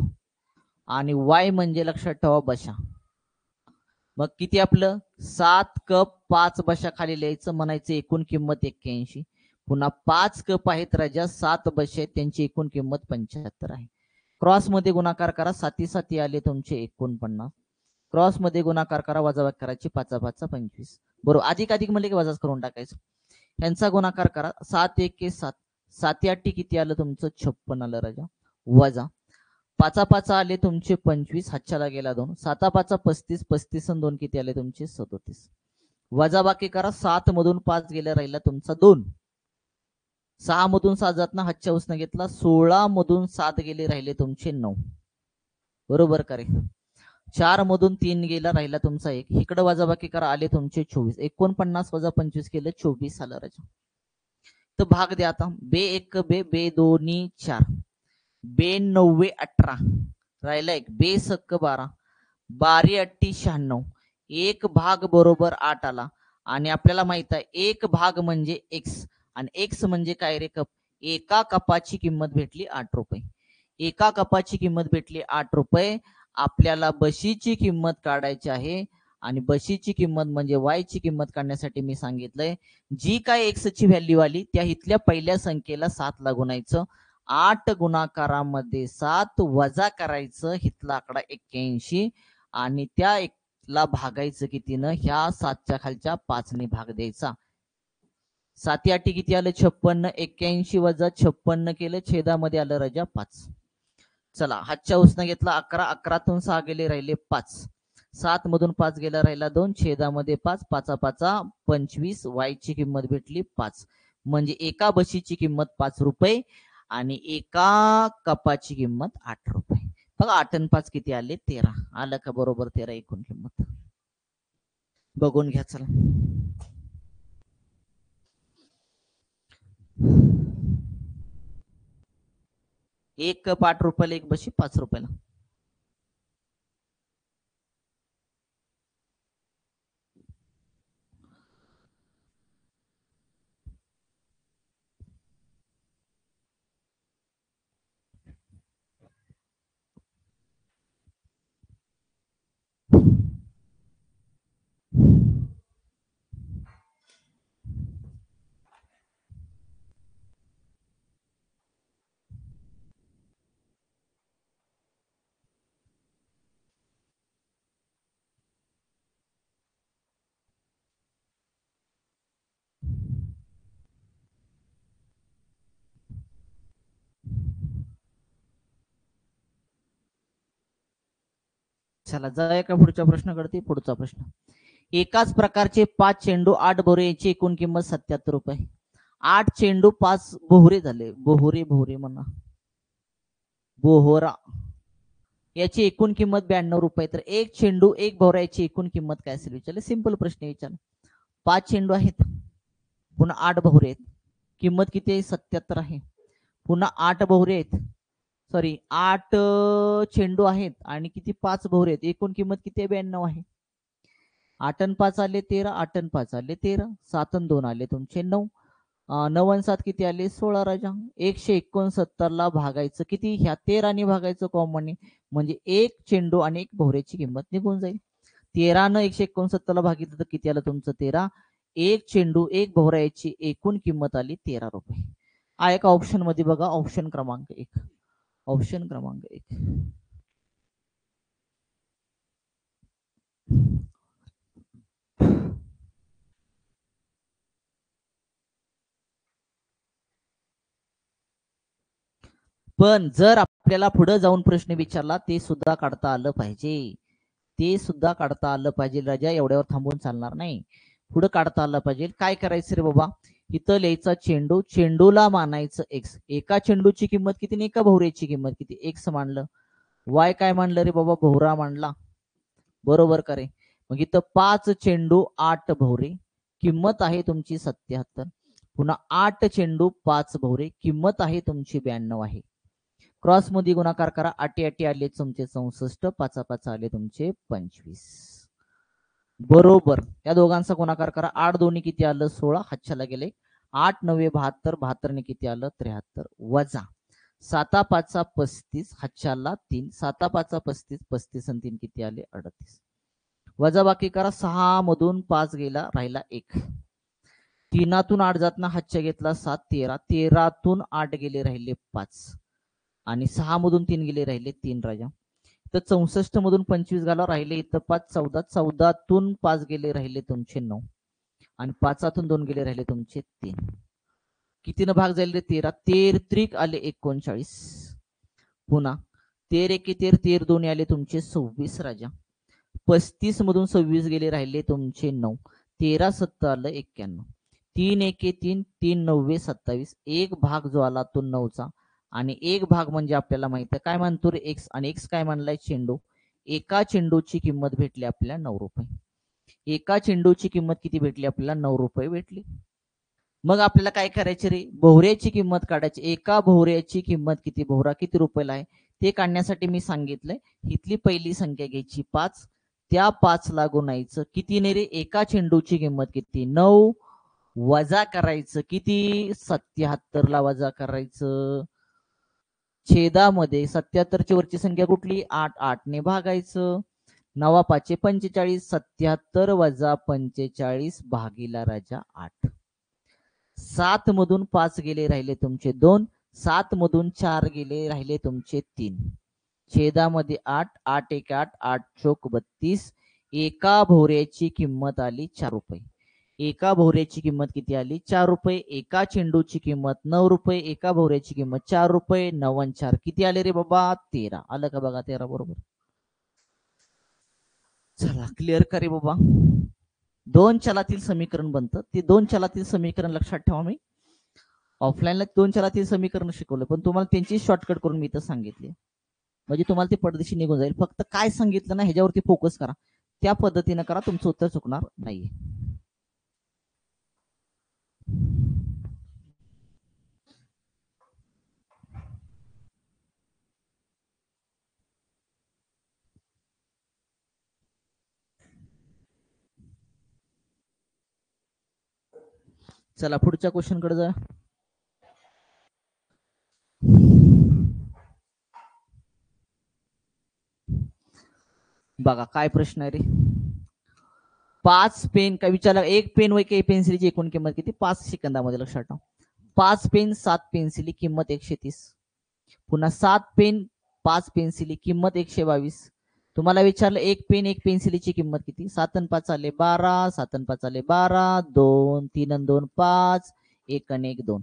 आणि वाय म्हणजे, लक्षात ठेवा, बशा. मग किती आपलं, 7 कप 5 बशा खाली लिहायचं, म्हणायचं एकूण किंमत 81. पुन्हा 5 कप आहेत राजा, 7 बशी आहेत, त्यांची एकूण किंमत 75 आहे. क्रॉस मध्ये गुणाकार करा, 7 7 आले तुमचे 49. क्रॉस मध्ये गुणाकार करा, वजाबाकी करायची, 5 5 25. बरोबर, अधिक अधिक म्हणले की वजाच करून टाकायचं. यांचा गुणाकार करा, 7 1 7, 7 8 किती आलं तुमचं 56 आलं राजा, वजा 5 5 आले तुमचे 25, हातच्याला गेला 2, 7 5 35, 35 आणि 2 किती आले तुमचे 37. वजाबाकी करा, 7 मधून 5 गेले, राहिला तुमचा 2. 6 मधून 7 जात ना, हातच्या उसनं घेतला, 16 मधून 7 गेले, राहिले तुमचे 9. बरोबर करे. 4 मधून 3 गेला, राहिला तुमचा 1. इकडे वजाबाकी करा, आले तुमचे 24. 49 वजा 25 केलं 24 आलं राजा. तर भाग द्या आता, बे 1 बे, बे 2 4, बे 9 18, राहिला 1, बे 6 12, 12 8 96, 1 भाग बरोबर 8 आला. आणि आपल्याला माहित आहे 1 भाग म्हणजे एक्स, आणि एक्स म्हणजे काय रे, कप. एका कपाची किंमत भेटली 8 रुपये. एका कपाची किंमत भेटली 8 रुपये. आपल्याला बशीची किंमत काढायची आहे, आणि बशीची किंमत म्हणजे वाय ची किंमत काढण्यासाठी मी सांगितलंय, जी काय एक्स ची व्हॅल्यू आली त्या इथल्या पहिल्या संख्येला 7 ला गुणायचं, 8 गुणाकारामध्ये 7 वजा करायचं, इथला आकडा 81, आणि त्या ला भागायचं कितीनं, ह्या 7च्या खालच्या 5 ने भाग द्यायचा. 7 8 किती आलं 56, 81 वजा 56 केलं, छेदामध्ये आलं राजा 5. चला, हातच्या उसनं घेतला 11, 11तून 6 गेले, राहिले 5. 7 मधून 5 गेला, राहिला 2, छेदामध्ये 5, 5 5 25, वाय ची किंमत भेटली 5. म्हणजे एका बशीची किंमत 5 रुपये आणि एका कपाची किंमत 8 रुपये. बघा 8 आणि 5 किती आले 13. आलं का बरोबर 13 एकूण किंमत. बघून घ्या चला. एक कप 8 रुपयाला, एक बशी 5 रुपयाला. चला जाऊया का पुढच्या प्रश्नाकडे. पुढचा प्रश्न, एकाच प्रकारचे 5 चेंडू 8 भोवरे याची एकूण किंमत 77 रुपये. 8 चेंडू 5 भोवरे झाले, भोवरे भोवरे म्हणा, बोहरा, याची एकूण किंमत 92 रुपये. तर एक चेंडू एक भोवरा याची एकूण किंमत काय असेल विचारले. सिंपल प्रश्न विचार. 5 चेंडू आहेत, पुन्हा 8 भोवरे आहेत, किंमत किती आहे 77 आहे. पुन्हा 8 भोवरे आहेत, सॉरी 8 चेंडू आहेत आणि किती 5 भोवरे आहेत, एकूण किंमत किती आहे 92 आहे. 8 आणि 5 आले 13, 8 आणि 5 आले 13, 7 आणि 2 आले तुमचे 9, 9 आणि 7 किती आले 16 राजा. 169 ला भागायचं किती, ह्या 13 ने भागायचं कॉमन, म्हणजे एक चेंडू आणि एक भोवऱ्याची किंमत निघून जाईल. 13 न 169 ला भागितलं तर किती आलं तुमचं 13. एक चेंडू एक भोवरा याची एकूण किंमत आली 13 रुपये. हा एका ऑप्शन मध्ये बघा, ऑप्शन क्रमांक 1. ऑप्शन क्रमांक 1. पण जर आपल्याला पुढे जाऊन प्रश्न विचारला ते सुद्धा काढता आलं पाहिजे. ते सुद्धा काढता आलं पाहिजे राजा, एवढ्यावर थांबून चालणार नाही. पुढे काढता आलं पाहिजे. काय करायचं रे बाबा, इथं लिहायचा चेंडू, चेंडूला मानायचं एक्स. एका चेंडूची किंमत किती आणि एका भोवऱ्याची किंमत किती, एक्स मानलं. वाय काय मानलं रे बाबा, भोवरा मानला. बरोबर करे. मग इथं 5 चेंडू 8 भोवरे, किंमत आहे तुमची 77. पुन्हा 8 चेंडू 5 भोवरे, किंमत आहे तुमची 92 आहे. क्रॉस मध्ये गुणाकार करा, 8 8 आले तुमचे 64, 5 5 आले तुमचे 25. बरोबर. या दोघांचा गुणाकार करा, 8 दोन्ही किती आलं 16, हातच्याला गेले. 8 9 72, 72 ने किती आलं 73, वजा 7 5 35, हातच्याला 3, 7 5 35, 35 आणि 3 किती आले 38. वजा बाकी करा, 6 मधून 5 गेला, राहिला 1. तीनातून 8 जातना हातच्या घेतला 7 13, 13तून 8 गेले राहिले 5 आणि 6 मधून 3 गेले राहिले 3 राजा. तर 64 मधून 25 घाला राहिले इथं 5 14, 14तून 5 गेले राहिले तुमचे 9 आणि 5तून 2 गेले राहिले तुमचे 3. कितीनं भाग जाईल रे 13, 13 त्रिक आले 39. पुन्हा 13 एके 13, 13 दोन्ही आले तुमचे 26 राजा. 35 मधून 26 गेले राहिले तुमचे 9, 13 7 आलं 91, 3 एके 3, 3 9 27. एक भाग जो आला तो 9चा आणि एक भाग म्हणजे आपल्याला माहिती आहे काय म्हणतो रे एक्स, आणि एक्स काय म्हणलाय चेंडू. एका चेंडूची किंमत भेटली आपल्याला 9 रुपये. एका चेंडूची किंमत किती भेटली आपल्याला 9 रुपये भेटली. मग आपल्याला काय करायचे रे, भोवऱ्याची किंमत काढायची. एका भोवऱ्याची किंमत किती, भोवरा किती रुपयाला आहे ते काढण्यासाठी मी सांगितलंय इथली पहिली संख्या घ्यायची 5, त्या 5 ला गुणायचं कितीने रे, एका चेंडूची किंमत किती 9 वजा करायचं किती 77 ला वजा करायचं छेदामध्ये. 77 ची वरची संख्या कुठली 8, 8 ने भागायचं. 9 5 45, 77 वजा 45 भागीला राजा 8. 7 मधून 5 गेले राहिले तुमचे 2, 7 मधून 4 गेले राहिले तुमचे 3, छेदामध्ये 8, 8 1 8, 8 चोक 32. एका भोवऱ्याची किंमत आली 4 रुपये. एका भोवऱ्याची किंमत किती आली 4 रुपये. एका चेंडूची किंमत 9 रुपये. एका भोवऱ्याची किंमत 4 रुपये. 9 आणि 4 किती आले रे बाबा 13. आलं का बघा 13 बरोबर. चला क्लिअर का रे बाबा. दोन चलातील समीकरण बनतं. ते दोन चलातील समीकरण लक्षात ठेवा. मी ऑफलाईनला दोन चलातील समीकरण शिकवलं पण तुम्हाला त्यांची शॉर्टकट करून मी इथं सांगितले म्हणजे तुम्हाला ते पडदेशी निघून जाईल. फक्त काय सांगितलं ना ह्याच्यावरती फोकस करा, त्या पद्धतीने करा, तुमचं उत्तर चुकणार नाहीये. चला पुढच्या क्वेश्चन कडे जा. बघा काय प्रश्न आहे रे. 5 पेन काय विचारला, एक पेन व एक पेन्सिलची एकूण किंमत किती 5 सेकंदामध्ये लक्षात ठेवा. 5 पेन 7 पेन्सिली किंमत 130. पुन्हा 7 पेन 5 पेन्सिली किंमत 122. तुम्हाला विचारलं एक पेन एक पेन्सिलीची किंमत किती. 7 आणि 5 आले 12, 7 आणि 5 आले 12, 2 3 आणि 2 5, 1 आणि 1 2.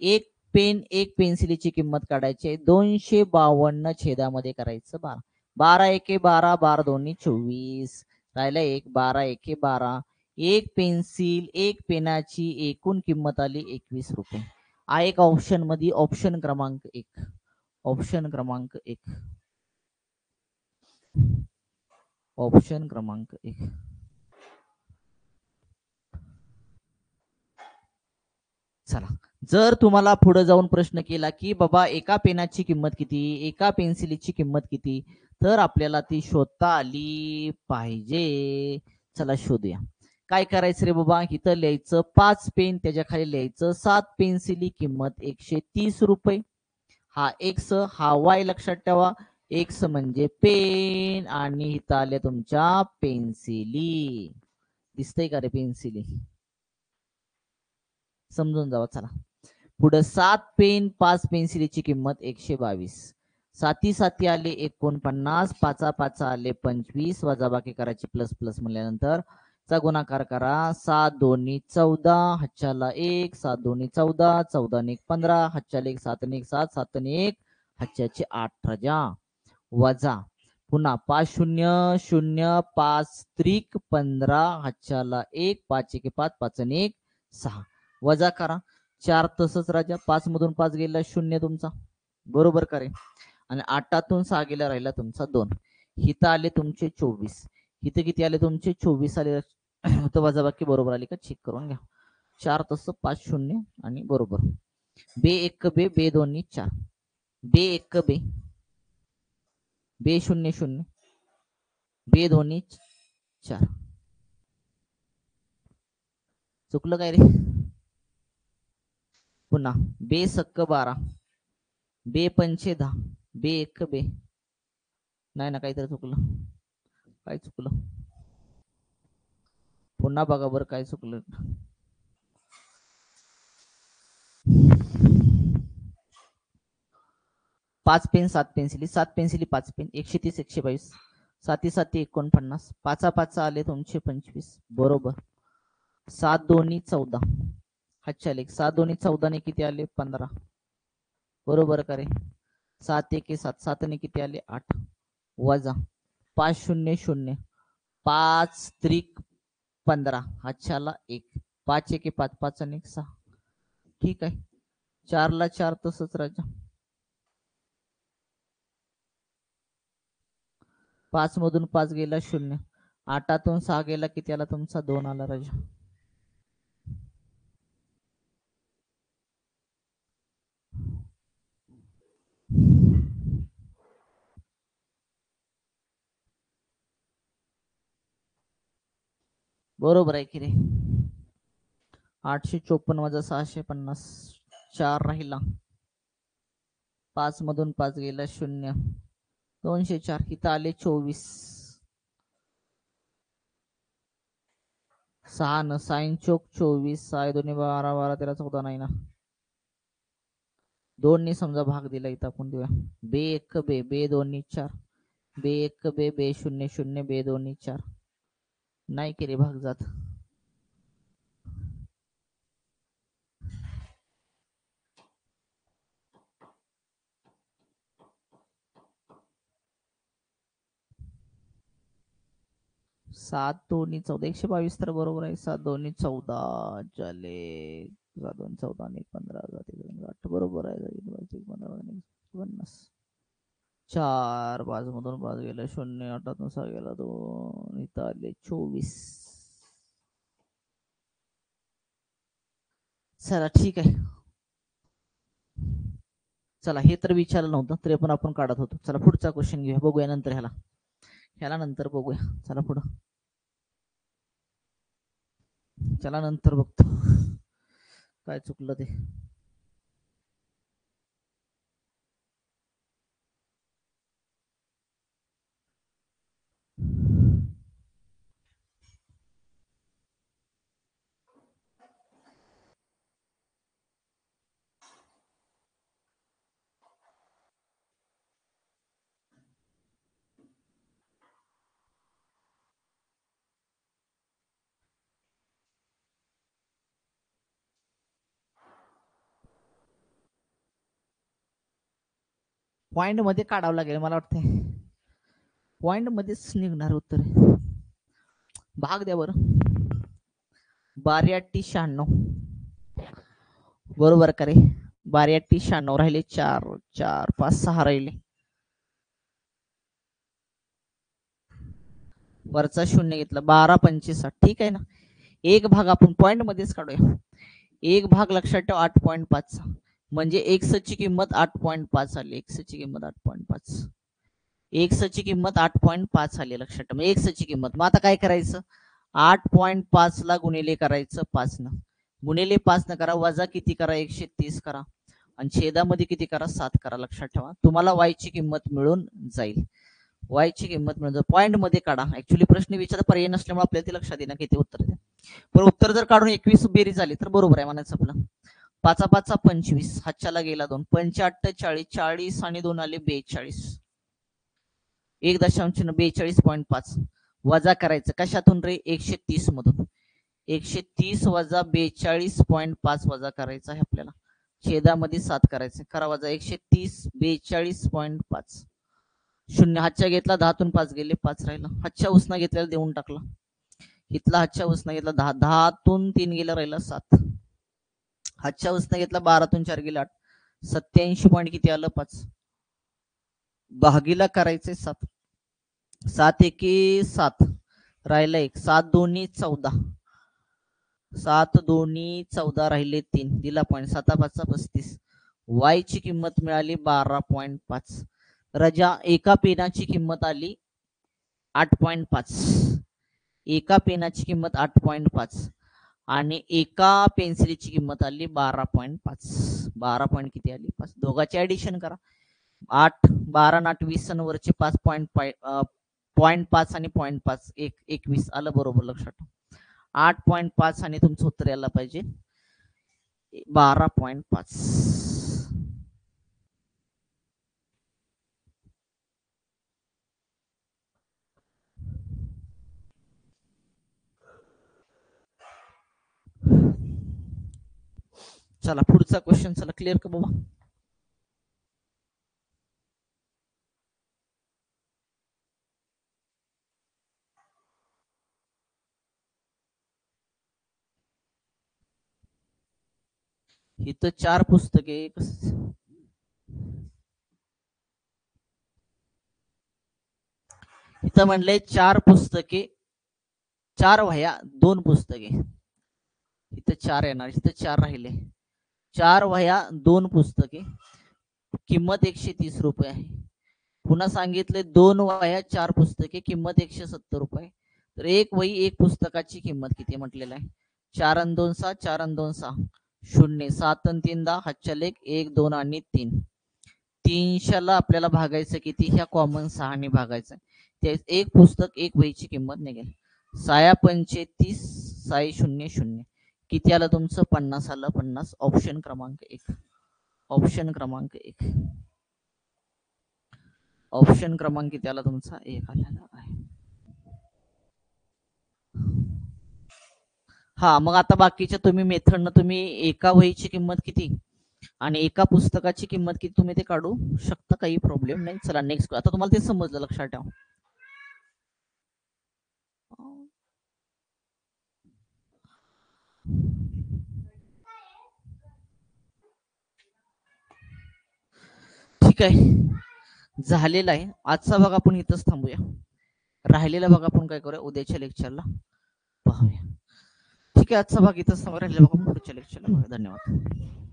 एक पेन एक पेन्सिलीची किंमत काढायची 252 छेदामध्ये करायचं 12. 12 एके 12, 12 दोन्ही 24, राहिला 1, 12 एके 12. एक पेन्सिल एक पेनाची एकूण किंमत आली 21 रुपये. हा एक ऑप्शन मध्ये ऑप्शन क्रमांक 1. ऑप्शन क्रमांक 1. ऑप्शन क्रमांक 1. चला जर तुम्हाला पुढे जाऊन प्रश्न केला की बाबा एका पेनाची किंमत किती, एका पेन्सिलीची किंमत किती, तर आपल्याला ती शोधता आली पाहिजे. चला शोधूया. काय करायचं रे बाबा, इथं लिहायचं 5 पेन, त्याच्या खाली लिहायचं 7 पेन्सिली किंमत 130 रुपये. हा एक्स हा वाय लक्षात ठेवा. एक्स म्हणजे पेन आणि इथं आल्या तुमच्या पेन्सिली. दिसतंय का रे पेन्सिली, समजून जावा. चला पुढे 7 पेन 5 पेन्सिलीची किंमत 122. 7 7 आले 49, 5 5 आले 25, वजाबाकी करायची प्लस प्लस म्हणल्यानंतर चा गुणाकार करा. 7 दोन्ही 14, हातच्याला 1, 7 दोन्ही 14, 14 आणि 1 15, हातच्याला 1, 7 आणि 1 7, 7 आणि 1 हातच्याचे 8 राजा. वजा पुन्हा 5 0 0 5 त्रिक 15, हातच्याला 1, 5 1 5, 5 आणि 1 6, वजा करा 4 तसंच राजा. 5 मधून 5 गेला 0 तुमचा, बरोबर करे. आणि 8तून 6 गेला राहिला तुमचा 2. हिथं आले तुमचे 24. इथे किती आले तुमचे 24 आले. तर वजाबाकी बरोबर आली का चेक करून घ्या. 4 तसं 5 0 आणि बरोबर. बे 1 बे, बे 2 4, बे 1 बे, बे 0 0, बे 2 4. चुकलं काय रे. पुन्हा बे 1 12, बे 5 10, बे 1 बे. नाही ना काहीतरी चुकलं. काय चुकलं पुन्हा बघा बरं काय चुकलं. 5 पेन 7 पेन्सिली 7 पेन्सिली 5 पेन 130 122 7 7 49 5 5 आले तुमचे 25 बरोबर 7 2 14 हातच्या लेख 7 2 14 ने किती आले 15 बरोबर का रे 7 1 7 7 ने किती आले 8 वजा 5 0 0 5 त्रिक 15 हातच्याला 1 5 1 5 5 आणि 1 6 ठीक आहे 4 ला 4 तसंच राजा 5 मधून 5 गेला 0 8 6 गेला किती आला तुमचा 2 आला राजा बरोबर आहे की रे 854 वजा 650 4 राहिला 5 मधून 5 गेला 0 204 इथं आले 24 6 न 6 चोक 24 6 2 12 12 13 14 नाही ना 2 ने समजा भाग दिला इथं आपण देऊया बे 1 बे बे 2 4 बे 1 बे बे 0 0 बे 2 4 नाही की रे भाग जात सात 2 14 122 तर बरोबर आहे 7 2 14 झाले 7 2 14 आणि 15 8 बरोबर आहे 50 4 5 मधून 5 गेला 0 8 6 गेला 2 इथं आले 24 चला ठीक आहे चला हे तर विचारलं नव्हतं तरी पण आपण काढत होतो चला पुढचा क्वेश्चन घेऊया बघूया नंतर ह्याला नंतर बघूया चला पुढं चला नंतर बघतो काय चुकलं ते पॉइंट मध्ये काढावं लागेल मला वाटतंय पॉइंट मध्येच निघणार उत्तर भाग द्या बरं 12 96 बरोबर का रे 12 96 राहिले 4 4 5 6 राहिले वरचा 0 घेतला 12 25 ठीक आहे ना एक भाग आपण पॉइंट मध्येच काढूया एक भाग लक्षात ठेवा 8.5 म्हणजे x ची किंमत 8.5 आली x ची किंमत 8.5 x ची किंमत 8.5 आली लक्षात ठेवा x ची किंमत मग आता काय करायचं 8.5 ला गुणिले करायचं 5 न गुणिले 5 न करा वजा किती करा 130 करा आणि छेदामध्ये किती करा 7 करा लक्षात ठेवा तुम्हाला y ची किंमत मिळून जाईल y ची किंमत मिळून पॉइंट मध्ये काढा ऍक्च्युली प्रश्न विचार पर्याय नसल्यामुळे आपल्याला ते लक्षात येणार किती उत्तर द्या पण उत्तर जर काढून 21 बेरीज झाली तर बरोबर आहे म्हणायचं आपलं 5 5 25 हातच्याला गेला 2 5 40 40 आणि 2 आले 42 1.42.5 वजा करायचं कशातून रे 130 मधून 130 वजा 42.5 वजा करायचं आहे आपल्याला छेदामध्ये 7 करायचं करा वजा 130 42.5 शून्य हातच्या घेतला 10 5 गेले 5 राहिला हातच्या उसना घेतल्याला देऊन टाकला इथला हातच्या उसना घेतला 10 10 3 गेला राहिला 7 हातच्या उसना घेतला 12 4 गेला 8 87 पॉईंट किती आलं 5 भागीला करायचे 7 7 1 7 राहिला 1 7 2 14 7 2 14 राहिले 3 दिला पॉईंट 7 5 35 y ची किंमत मिळाली 12.5 रजा एका पेनाची किंमत आली 8.5 एका पेनाची किंमत 8.5 आणि एका पेन्सिलीची किंमत आली 12.5 12 पॉईंट किती आली 5 दोघांचे ऍडिशन करा 8 12 8 20 वरचे 5.5 आणि 0.5 21 आलं बरोबर लक्षात 8.5 आणि तुमचं उत्तर यायला पाहिजे 12.5 चला पुढचा क्वेश्चन, चला क्लिअर का बाबा. इथं 4 पुस्तके, इथं म्हणले 4 पुस्तके, 4 वह्या, 2 पुस्तके. इथं 4 येणार, इथं 4 राहिले. 4 वह्या, 2 पुस्तके, किंमत 130 रुपये आहे. पुन्हा सांगितले 2 वह्या, 4 पुस्तके, किंमत 170 रुपये. तर एक वही 1 पुस्तकाची किंमत किती म्हटलेलं आहे. 4 आणि 2 6, 4 आणि 2 6, 0, 7 आणि 3 10, हातच्या लेख 1 2 आणि 3. 300ला आपल्याला भागायचं किती, ह्या कॉमन 6 ने भागायचं. ते एक पुस्तक एक वहीची किंमत निघेल. 6 पंचे 30, 6 0 0, किती आलं तुमचं, 50 आलं. 50, ऑप्शन क्रमांक 1. ऑप्शन क्रमांक 1. ऑप्शन क्रमांक किती आला तुमचा, 1 आलेला आहे. हा, मग आता बाकीच्या तुम्ही मेथडनं तुम्ही एका वहीची किंमत किती आणि एका पुस्तकाची किंमत किती तुम्ही ते काढू शकता, काही प्रॉब्लेम नाही. चला नेक्स्ट, आता तुम्हाला ते समजलं, लक्षात ठेवा. ठीक आहे, झालेला आहे आजचा भाग. आपण इथंच थांबूया. राहिलेला भाग आपण काय करूया, उद्याच्या लेक्चरला पाहूया. ठीक आहे, आजचा भाग इथंच थांबूया. राहिलेला भाग पुढच्या लेक्चरला. धन्यवाद.